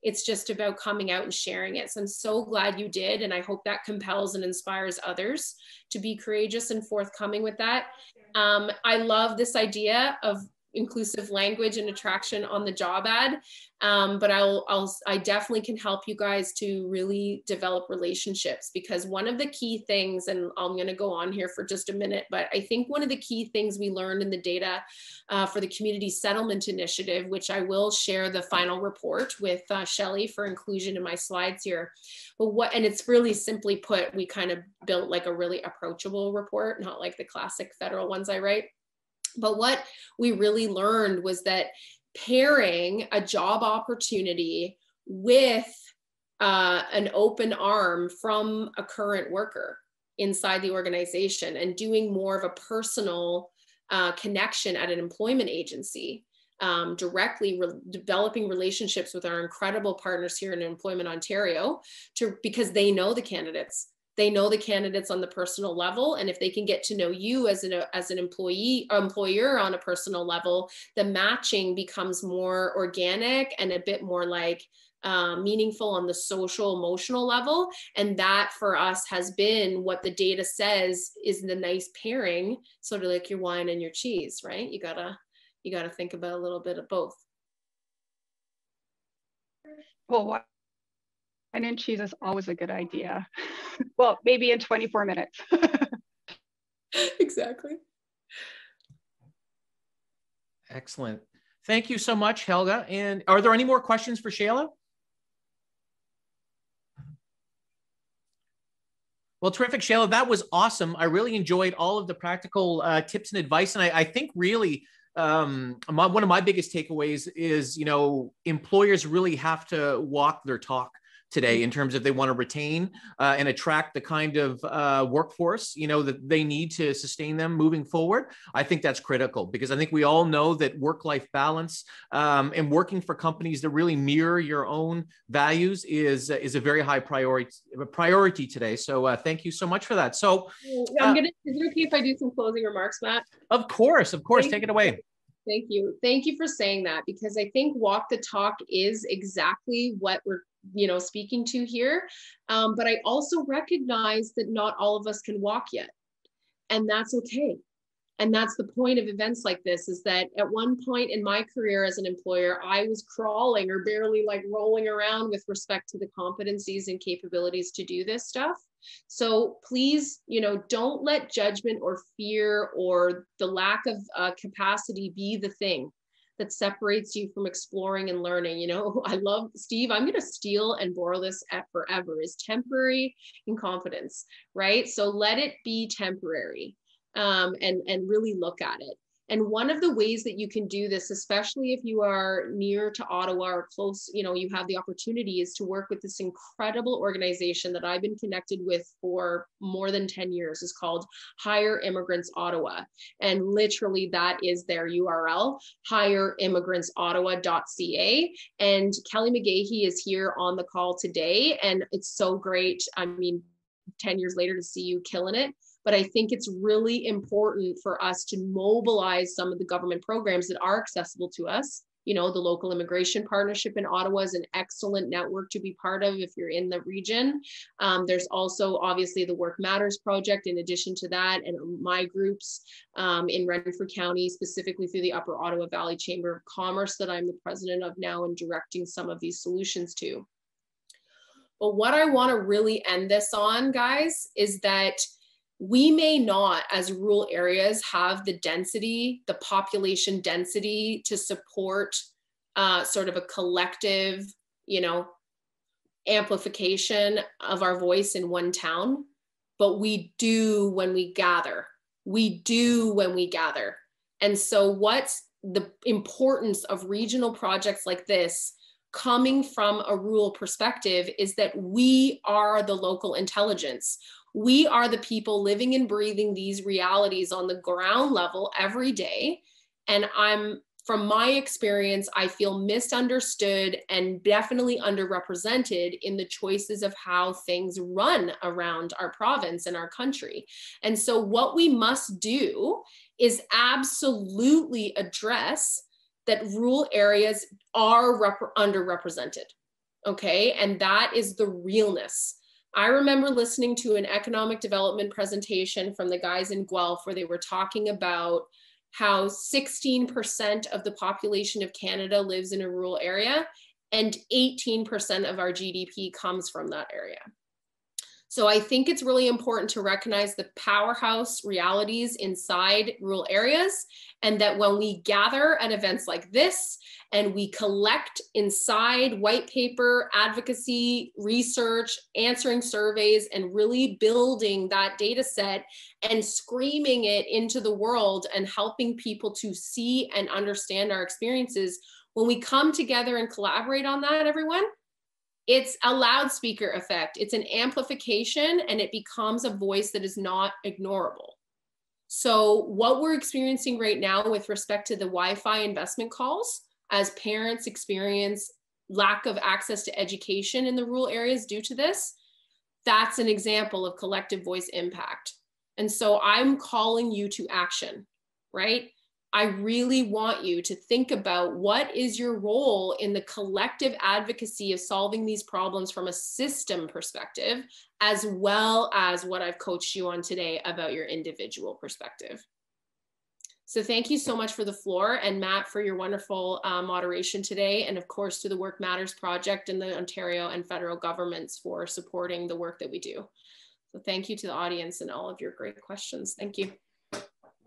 It's just about coming out and sharing it. So I'm so glad you did. And I hope that compels and inspires others to be courageous and forthcoming with that. I love this idea of inclusive language and attraction on the job ad. But I definitely can help you guys to really develop relationships, because one of the key things, and I'm going to go on here for just a minute, but I think one of the key things we learned in the data for the Community Settlement Initiative, which I will share the final report with Shelley for inclusion in my slides here. But and it's really simply put, we kind of built like a really approachable report, not like the classic federal ones I write. But what we really learned was that pairing a job opportunity with an open arm from a current worker inside the organization, and doing more of a personal connection at an employment agency, directly developing relationships with our incredible partners here in Employment Ontario, because they know the candidates. They know the candidates on the personal level. And if they can get to know you as an employee or employer on a personal level, the matching becomes more organic and a bit more like meaningful on the social emotional level. And that for us has been what the data says is the nice pairing, sort of like your wine and your cheese, right? You gotta think about a little bit of both. Well, wine and cheese is always a good idea. Well, maybe in 24 minutes. Exactly. Excellent. Thank you so much, Helga. And are there any more questions for Chéla? Well, terrific, Chéla. That was awesome. I really enjoyed all of the practical tips and advice. And I think really one of my biggest takeaways is, you know, employers really have to walk their talk today in terms of they want to retain and attract the kind of workforce, you know, that they need to sustain them moving forward. I think that's critical, because I think we all know that work-life balance and working for companies that really mirror your own values is a very high priority today. So thank you so much for that. So is it okay if I do some closing remarks, Matt? Of course, take it away. Thank you. Thank you for saying that, because I think walk the talk is exactly what we're, you know, speaking to here. But I also recognize that not all of us can walk yet, and that's okay. And that's the point of events like this, is that at one point in my career as an employer, I was crawling or barely like rolling around with respect to the competencies and capabilities to do this stuff. So please, you know, don't let judgment or fear or the lack of capacity be the thing that separates you from exploring and learning. You know, I love Steve, I'm going to steal and borrow this at forever, is temporary incompetence, right? So let it be temporary. And really look at it. And one of the ways that you can do this, especially if you are near to Ottawa or close, you know, you have the opportunity, is to work with this incredible organization that I've been connected with for more than 10 years. It's called Hire Immigrants Ottawa. And literally that is their URL, hireimmigrantsOttawa.ca. And Kelly McGahey is here on the call today. And it's so great. I mean, 10 years later to see you killing it. But I think it's really important for us to mobilize some of the government programs that are accessible to us You know, the local immigration partnership in Ottawa is an excellent network to be part of if you're in the region. There's also obviously the Work Matters project in addition to that, and my groups in Renfrew County, specifically through the Upper Ottawa Valley Chamber of Commerce that I'm the president of now and directing some of these solutions to. But what I want to really end this on, guys, is that we may not, as rural areas, have the density, the population density to support sort of a collective, you know, amplification of our voice in one town. But we do when we gather. We do when we gather. And so what's the importance of regional projects like this coming from a rural perspective is that we are the local intelligence. We are the people living and breathing these realities on the ground level every day. And from my experience, I feel misunderstood and definitely underrepresented in the choices of how things run around our province and our country. And so what we must do is absolutely address that rural areas are underrepresented, okay? And that is the realness. I remember listening to an economic development presentation from the guys in Guelph where they were talking about how 16% of the population of Canada lives in a rural area and 18% of our GDP comes from that area. So I think it's really important to recognize the powerhouse realities inside rural areas, and that when we gather at events like this and we collect inside white paper, advocacy, research, answering surveys, and really building that data set and screaming it into the world and helping people to see and understand our experiences, when we come together and collaborate on that, everyone, it's a loudspeaker effect. It's an amplification, and it becomes a voice that is not ignorable. So what we're experiencing right now with respect to the Wi-Fi investment calls, as parents experience lack of access to education in the rural areas due to this, that's an example of collective voice impact. And so I'm calling you to action, right? I really want you to think about what is your role in the collective advocacy of solving these problems from a system perspective, as well as what I've coached you on today about your individual perspective. So thank you so much for the floor, and Matt for your wonderful moderation today. And of course to the Work Matters Project and the Ontario and federal governments for supporting the work that we do. So thank you to the audience and all of your great questions. Thank you.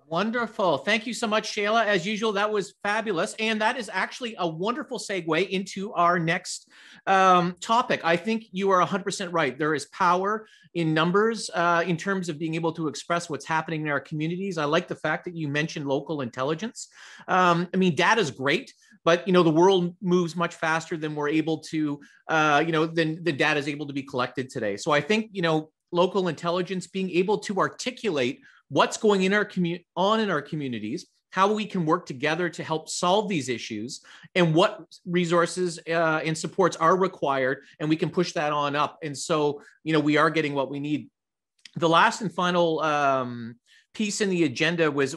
Wonderful. Thank you so much, Chéla. As usual, that was fabulous. And that is actually a wonderful segue into our next topic. I think you are 100% right. There is power in numbers in terms of being able to express what's happening in our communities. I like the fact that you mentioned local intelligence. I mean, data is great, but the world moves much faster than we're able to, than the data is able to be collected today. So I think, local intelligence, being able to articulate what's going in our communities, how we can work together to help solve these issues, and what resources and supports are required, and we can push that on up. And so, we are getting what we need. The last and final piece in the agenda was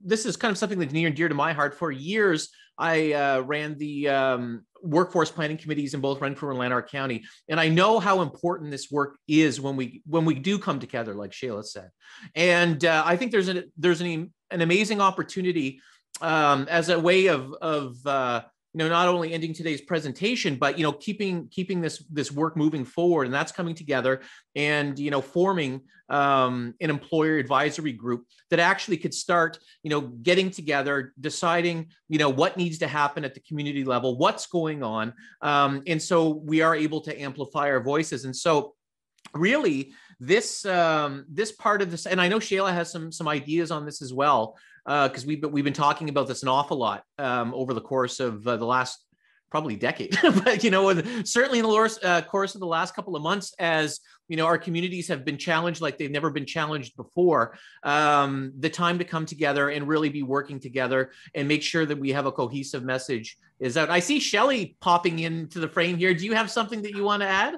this is kind of something that's near and dear to my heart. For years, I ran the workforce planning committees in both Renfrew and Lanark County. And I know how important this work is when we do come together, like Chéla said. And I think there's an amazing opportunity as a way of not only ending today's presentation, but keeping this work moving forward. And that's coming together and forming an employer advisory group that actually could start getting together, deciding what needs to happen at the community level, what's going on, and so we are able to amplify our voices. And so really this part of this, and I know Chéla has some ideas on this as well, because we've been talking about this an awful lot over the course of the last probably decade, but certainly in the course of the last couple of months, as our communities have been challenged like they've never been challenged before. The time to come together and really be working together and make sure that we have a cohesive message is out. I see Shelley popping into the frame here. Do you have something that you want to add?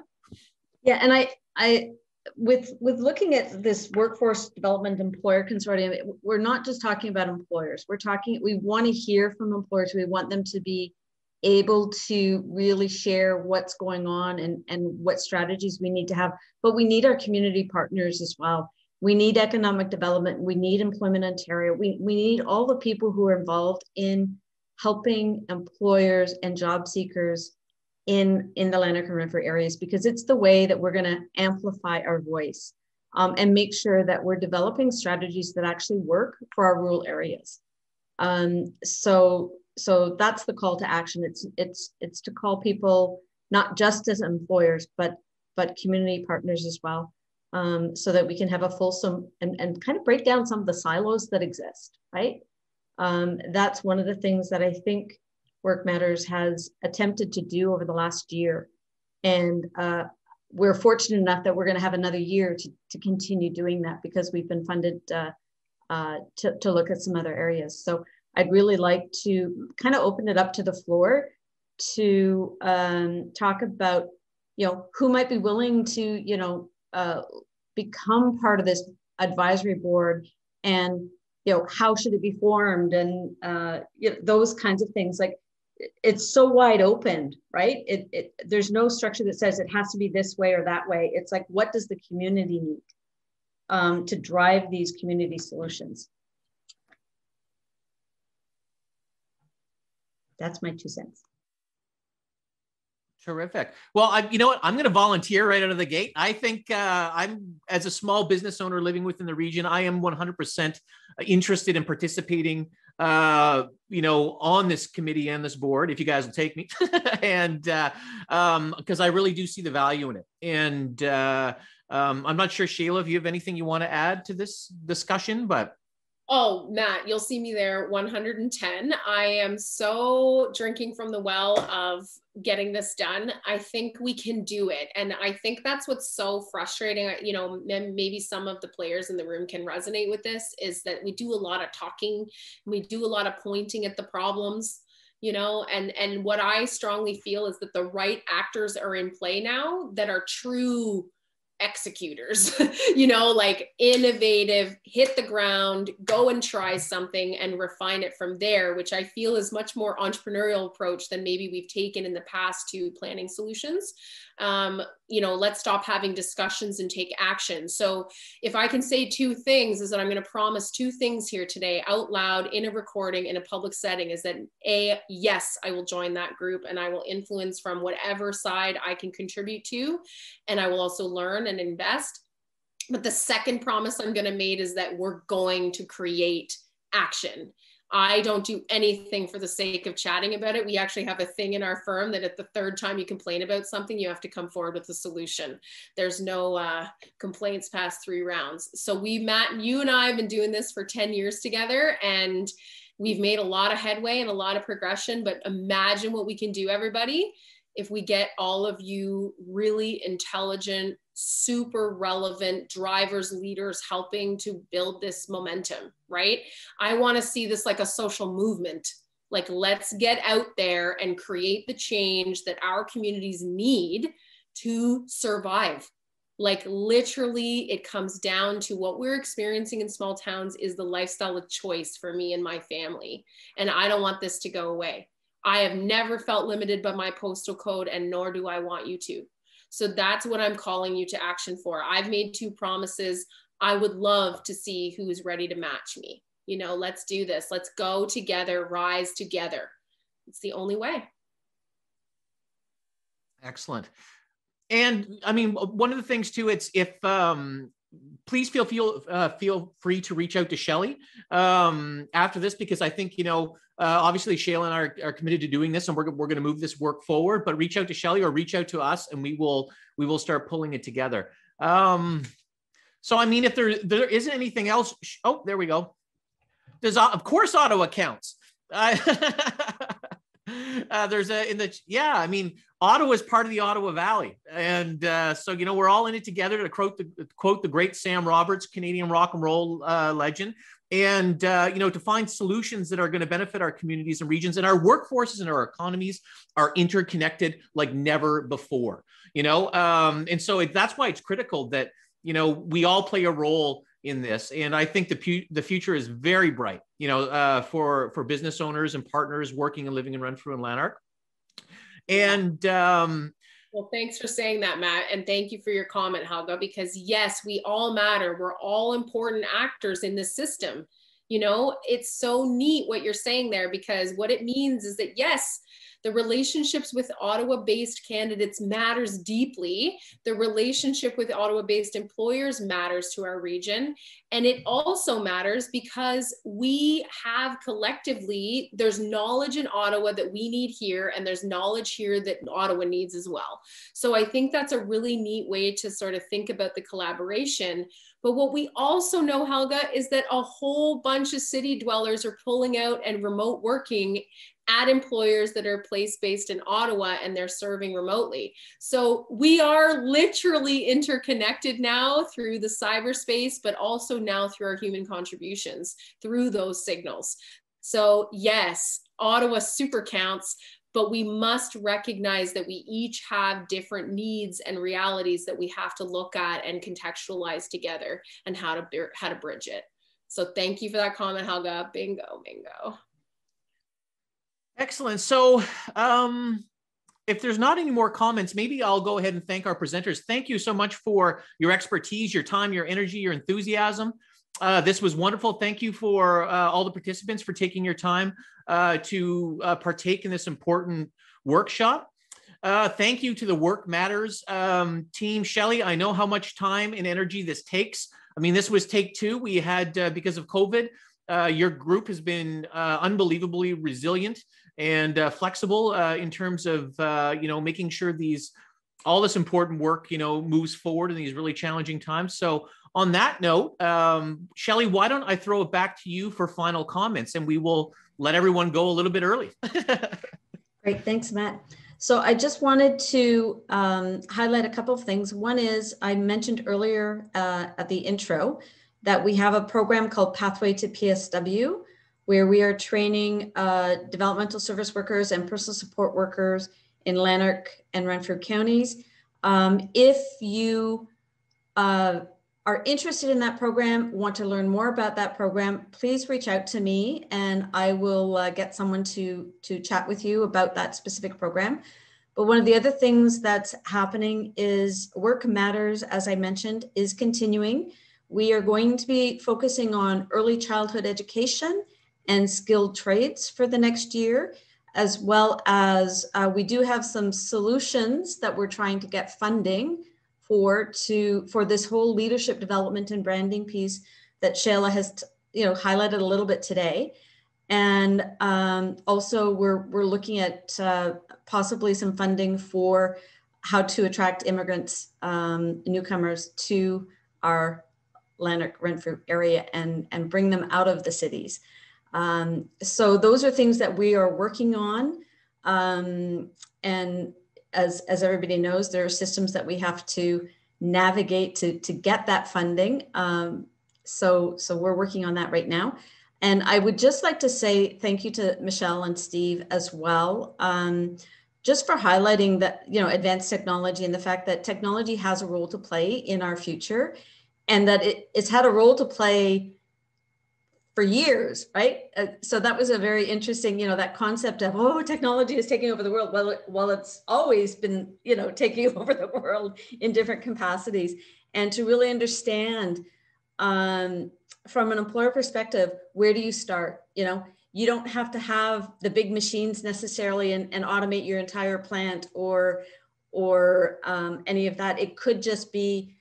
Yeah, and I with looking at this workforce development employer consortium, we're not just talking about employers. We want to hear from employers. We want them to be able to really share what's going on and what strategies we need to have. But we need our community partners as well. We need economic development. We need Employment Ontario. We need all the people who are involved in helping employers and job seekers in the Lanark River areas, because it's the way that we're going to amplify our voice and make sure that we're developing strategies that actually work for our rural areas. So that's the call to action. It's to call people not just as employers, but community partners as well, so that we can have a fulsome and kind of break down some of the silos that exist, right? That's one of the things that I think Work Matters has attempted to do over the last year. And we're fortunate enough that we're going to have another year to continue doing that, because we've been funded to look at some other areas. So I'd really like to kind of open it up to the floor to talk about, who might be willing to, become part of this advisory board, and, how should it be formed, and those kinds of things. Like, it's so wide open, right? There's no structure that says it has to be this way or that way. It's like, what does the community need to drive these community solutions? That's my 2 cents. Terrific. Well, you know what? I'm going to volunteer right out of the gate. I think as a small business owner living within the region, I am 100% interested in participating, on this committee and this board, if you guys will take me, and because I really do see the value in it. And I'm not sure, Chéla, if you have anything you want to add to this discussion, but. Oh, Matt, you'll see me there 110. I am so drinking from the well of getting this done. I think we can do it. And I think that's what's so frustrating. Maybe some of the players in the room can resonate with this, is that we do a lot of talking, we do a lot of pointing at the problems, and what I strongly feel is that the right actors are in play now that are true executors, like innovative, hit the ground, go and try something and refine it from there, which I feel is much more entrepreneurial approach than maybe we've taken in the past to planning solutions. Let's stop having discussions and take action. So if I can say 2 things, is that I'm going to promise 2 things here today out loud in a recording in a public setting, is that yes, I will join that group and I will influence from whatever side I can contribute to. And I will also learn and invest. But the second promise I'm going to make is that we're going to create action. I don't do anything for the sake of chatting about it. We actually have a thing in our firm that at the 3rd time you complain about something, you have to come forward with a solution. There's no complaints past 3 rounds. So Matt, you and I have been doing this for 10 years together, and we've made a lot of headway and a lot of progression, but imagine what we can do, everybody, if we get all of you really intelligent, super relevant drivers, leaders helping to build this momentum, right? I want to see this like a social movement. Like, let's get out there and create the change that our communities need to survive. Like, literally, it comes down to what we're experiencing in small towns is the lifestyle of choice for me and my family. And I don't want this to go away. I have never felt limited by my postal code, and nor do I want you to. So that's what I'm calling you to action for. I've made 2 promises. I would love to see who's ready to match me. Let's do this. Let's go together, rise together. It's the only way. Excellent. And I mean, one of the things too, it's please feel free to reach out to Shelley after this, because I think, obviously Chéla and I are committed to doing this, and we're going to move this work forward, but reach out to Shelley or reach out to us, and we will start pulling it together. So, I mean, if there isn't anything else, oh, there we go. Of course, Ottawa counts. I mean, Ottawa is part of the Ottawa Valley. And so, we're all in it together, to quote the great Sam Roberts, Canadian rock and roll legend. And, to find solutions that are going to benefit our communities and regions, and our workforces and our economies are interconnected like never before, and so that's why it's critical that, you know, we all play a role in this. And I think the future is very bright, you know, for business owners and partners working and living in Renfrew and Lanark. And well, thanks for saying that, Matt. And thank you for your comment, Helga, because yes, we all matter. We're all important actors in this system. You know, it's so neat what you're saying there, because what it means is that, yes, the relationships with Ottawa-based candidates matters deeply. The relationship with Ottawa-based employers matters to our region. And it also matters because we have collectively, there's knowledge in Ottawa that we need here, and there's knowledge here that Ottawa needs as well. So I think that's a really neat way to sort of think about the collaboration. But what we also know, Helga, is that a whole bunch of city dwellers are pulling out and remote working at employers that are place-based in Ottawa, and they're serving remotely. So we are literally interconnected now through the cyberspace, but also now through our human contributions through those signals. So yes, Ottawa super counts, but we must recognize that we each have different needs and realities that we have to look at and contextualize together, and how to bridge it. So thank you for that comment, Helga. Bingo, bingo. Excellent. So if there's not any more comments, maybe I'll go ahead and thank our presenters. Thank you so much for your expertise, your time, your energy, your enthusiasm. This was wonderful. Thank you for all the participants for taking your time to partake in this important workshop. Thank you to the Work Matters team. Shelley, I know how much time and energy this takes. I mean, this was take two. We had, because of COVID, your group has been unbelievably resilient and flexible in terms of, you know, making sure all this important work, you know, moves forward in these really challenging times. So on that note, Shelley, why don't I throw it back to you for final comments, and we will let everyone go a little bit early. Great, thanks, Matt. So I just wanted to highlight a couple of things. One is, I mentioned earlier at the intro that we have a program called Pathway to PSW, where we are training developmental service workers and personal support workers in Lanark and Renfrew counties. If you are interested in that program, want to learn more about that program, please reach out to me, and I will get someone to chat with you about that specific program. But one of the other things that's happening is Work Matters, as I mentioned, is continuing. We are going to be focusing on early childhood education and skilled trades for the next year, as well as we do have some solutions that we're trying to get funding for this whole leadership development and branding piece that Chéla has highlighted a little bit today. And also we're looking at possibly some funding for how to attract immigrants, newcomers to our Lanark Renfrew area and bring them out of the cities. So those are things that we are working on. And as everybody knows, there are systems that we have to navigate to get that funding. So we're working on that right now. And I would just like to say thank you to Michelle and Steve as well, just for highlighting that, advanced technology and the fact that technology has a role to play in our future, and that it's had a role to play for years, right? So that was a very interesting, that concept of, technology is taking over the world. Well, it's always been, taking over the world in different capacities. And to really understand from an employer perspective, where do you start? You don't have to have the big machines necessarily and automate your entire plant or any of that. It could just be,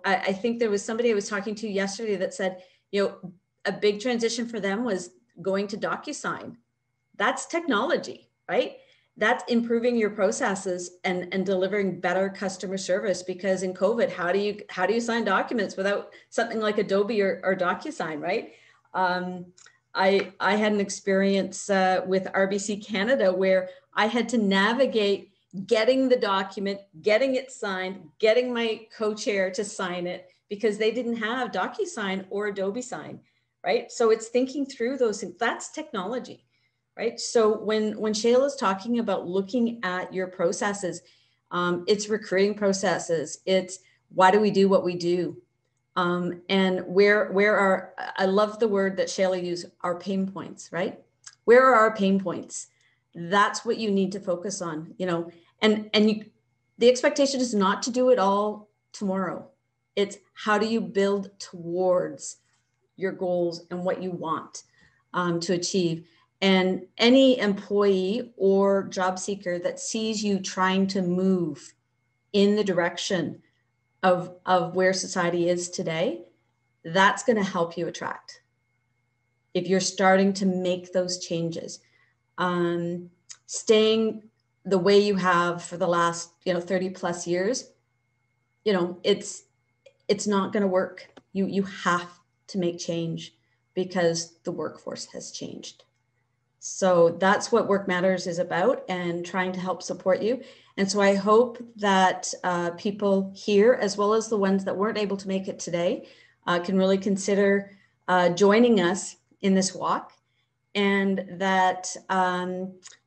I think there was somebody I was talking to yesterday that said, a big transition for them was going to DocuSign. That's technology, right? That's improving your processes and delivering better customer service, because in COVID, how do you sign documents without something like Adobe or DocuSign, right? I had an experience with RBC Canada where I had to navigate getting the document, getting it signed, getting my co-chair to sign it, because they didn't have DocuSign or Adobe Sign, right? So it's thinking through those things. That's technology, right? So when Chéla is talking about looking at your processes, it's recruiting processes, it's Why do we do what we do? And where are, I love the word that Chéla used, our pain points, right? Where are our pain points? That's what you need to focus on, you know, and the expectation is not to do it all tomorrow. It's how do you build towards your goals and what you want to achieve. And any employee or job seeker that sees you trying to move in the direction of where society is today, that's going to help you attract. If you're starting to make those changes, staying the way you have for the last, 30 plus years, it's not going to work. You have to make change because the workforce has changed. So that's what Work Matters is about, and trying to help support you. And so I hope that people here, as well as the ones that weren't able to make it today, can really consider joining us in this walk, and that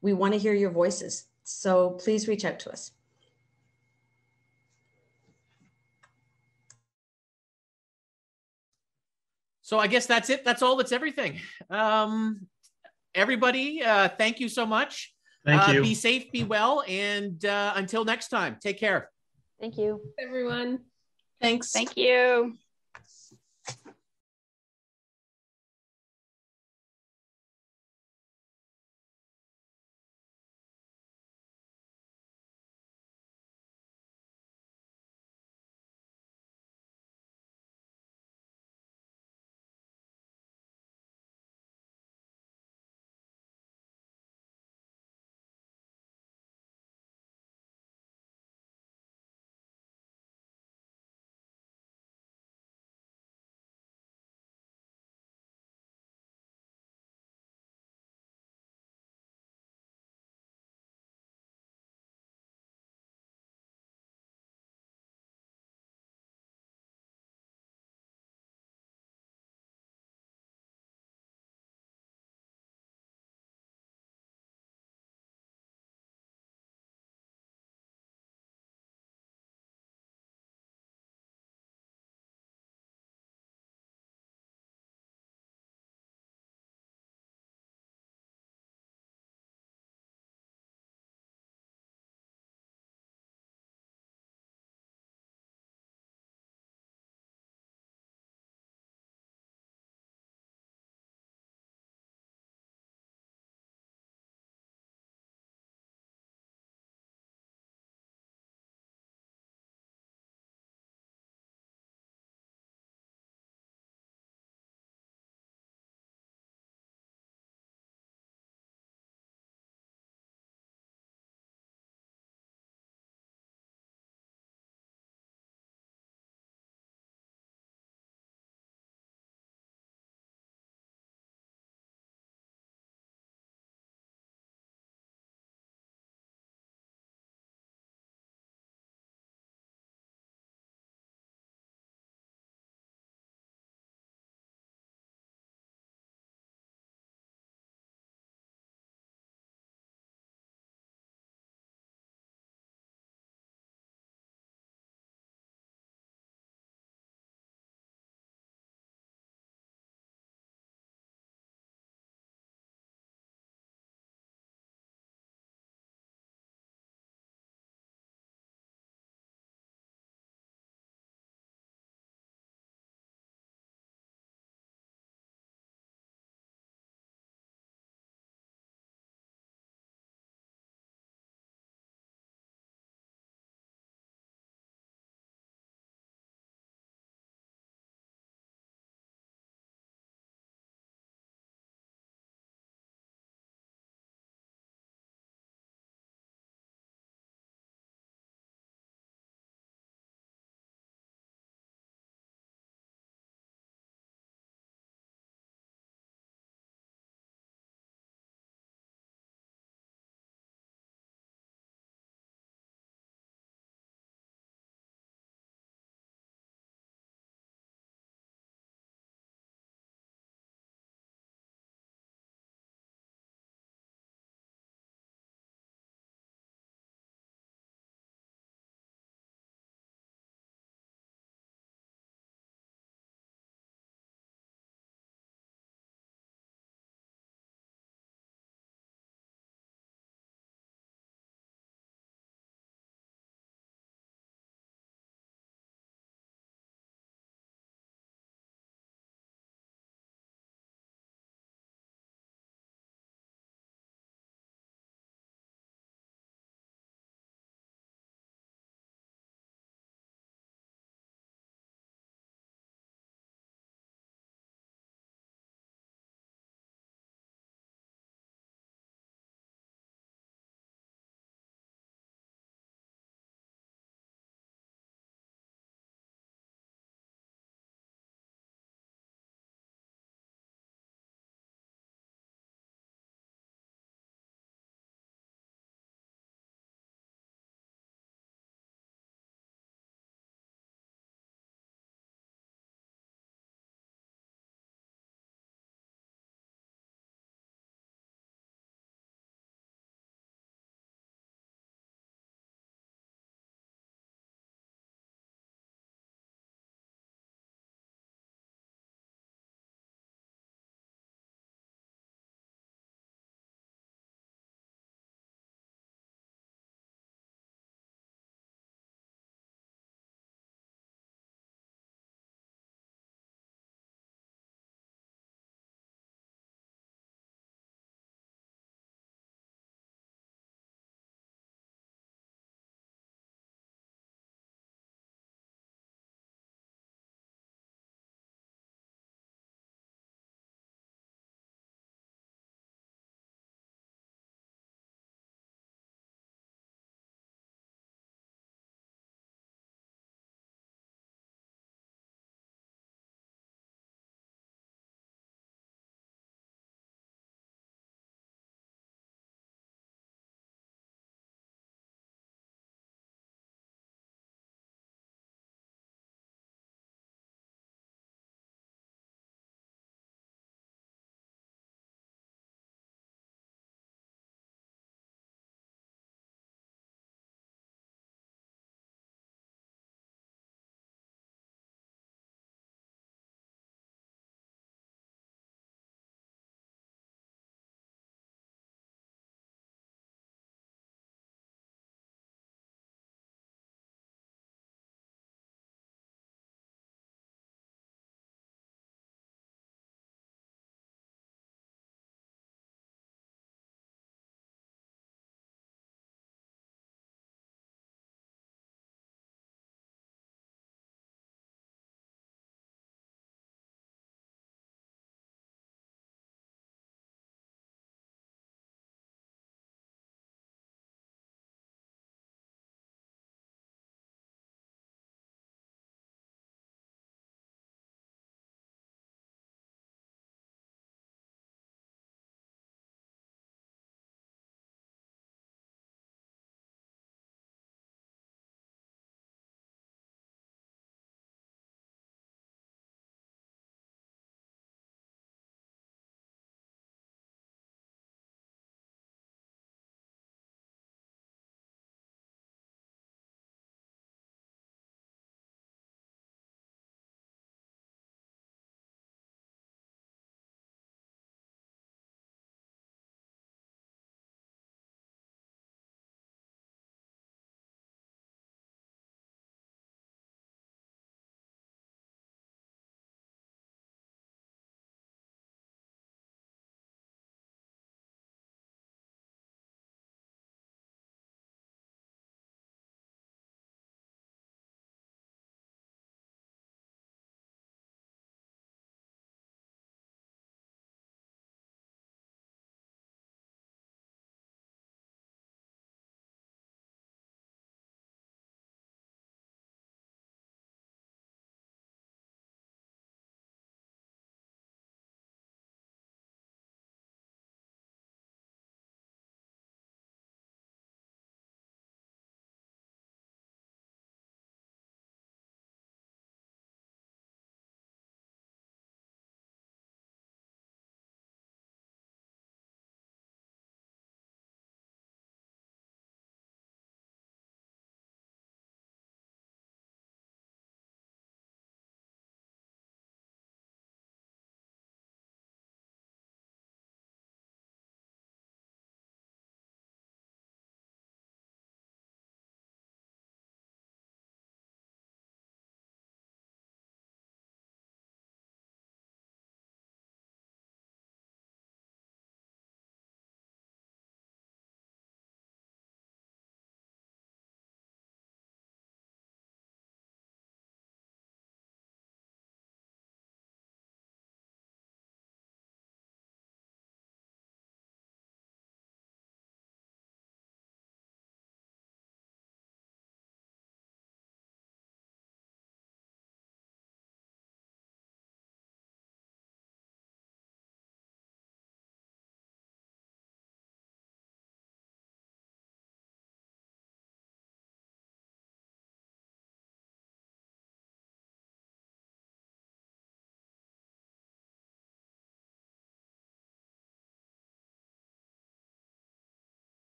we want to hear your voices. So please reach out to us. So I guess that's it. That's all. That's everything. Everybody, thank you so much. Thank you. Be safe, be well, and until next time, take care. Thank you. Everyone. Thanks. Thank you.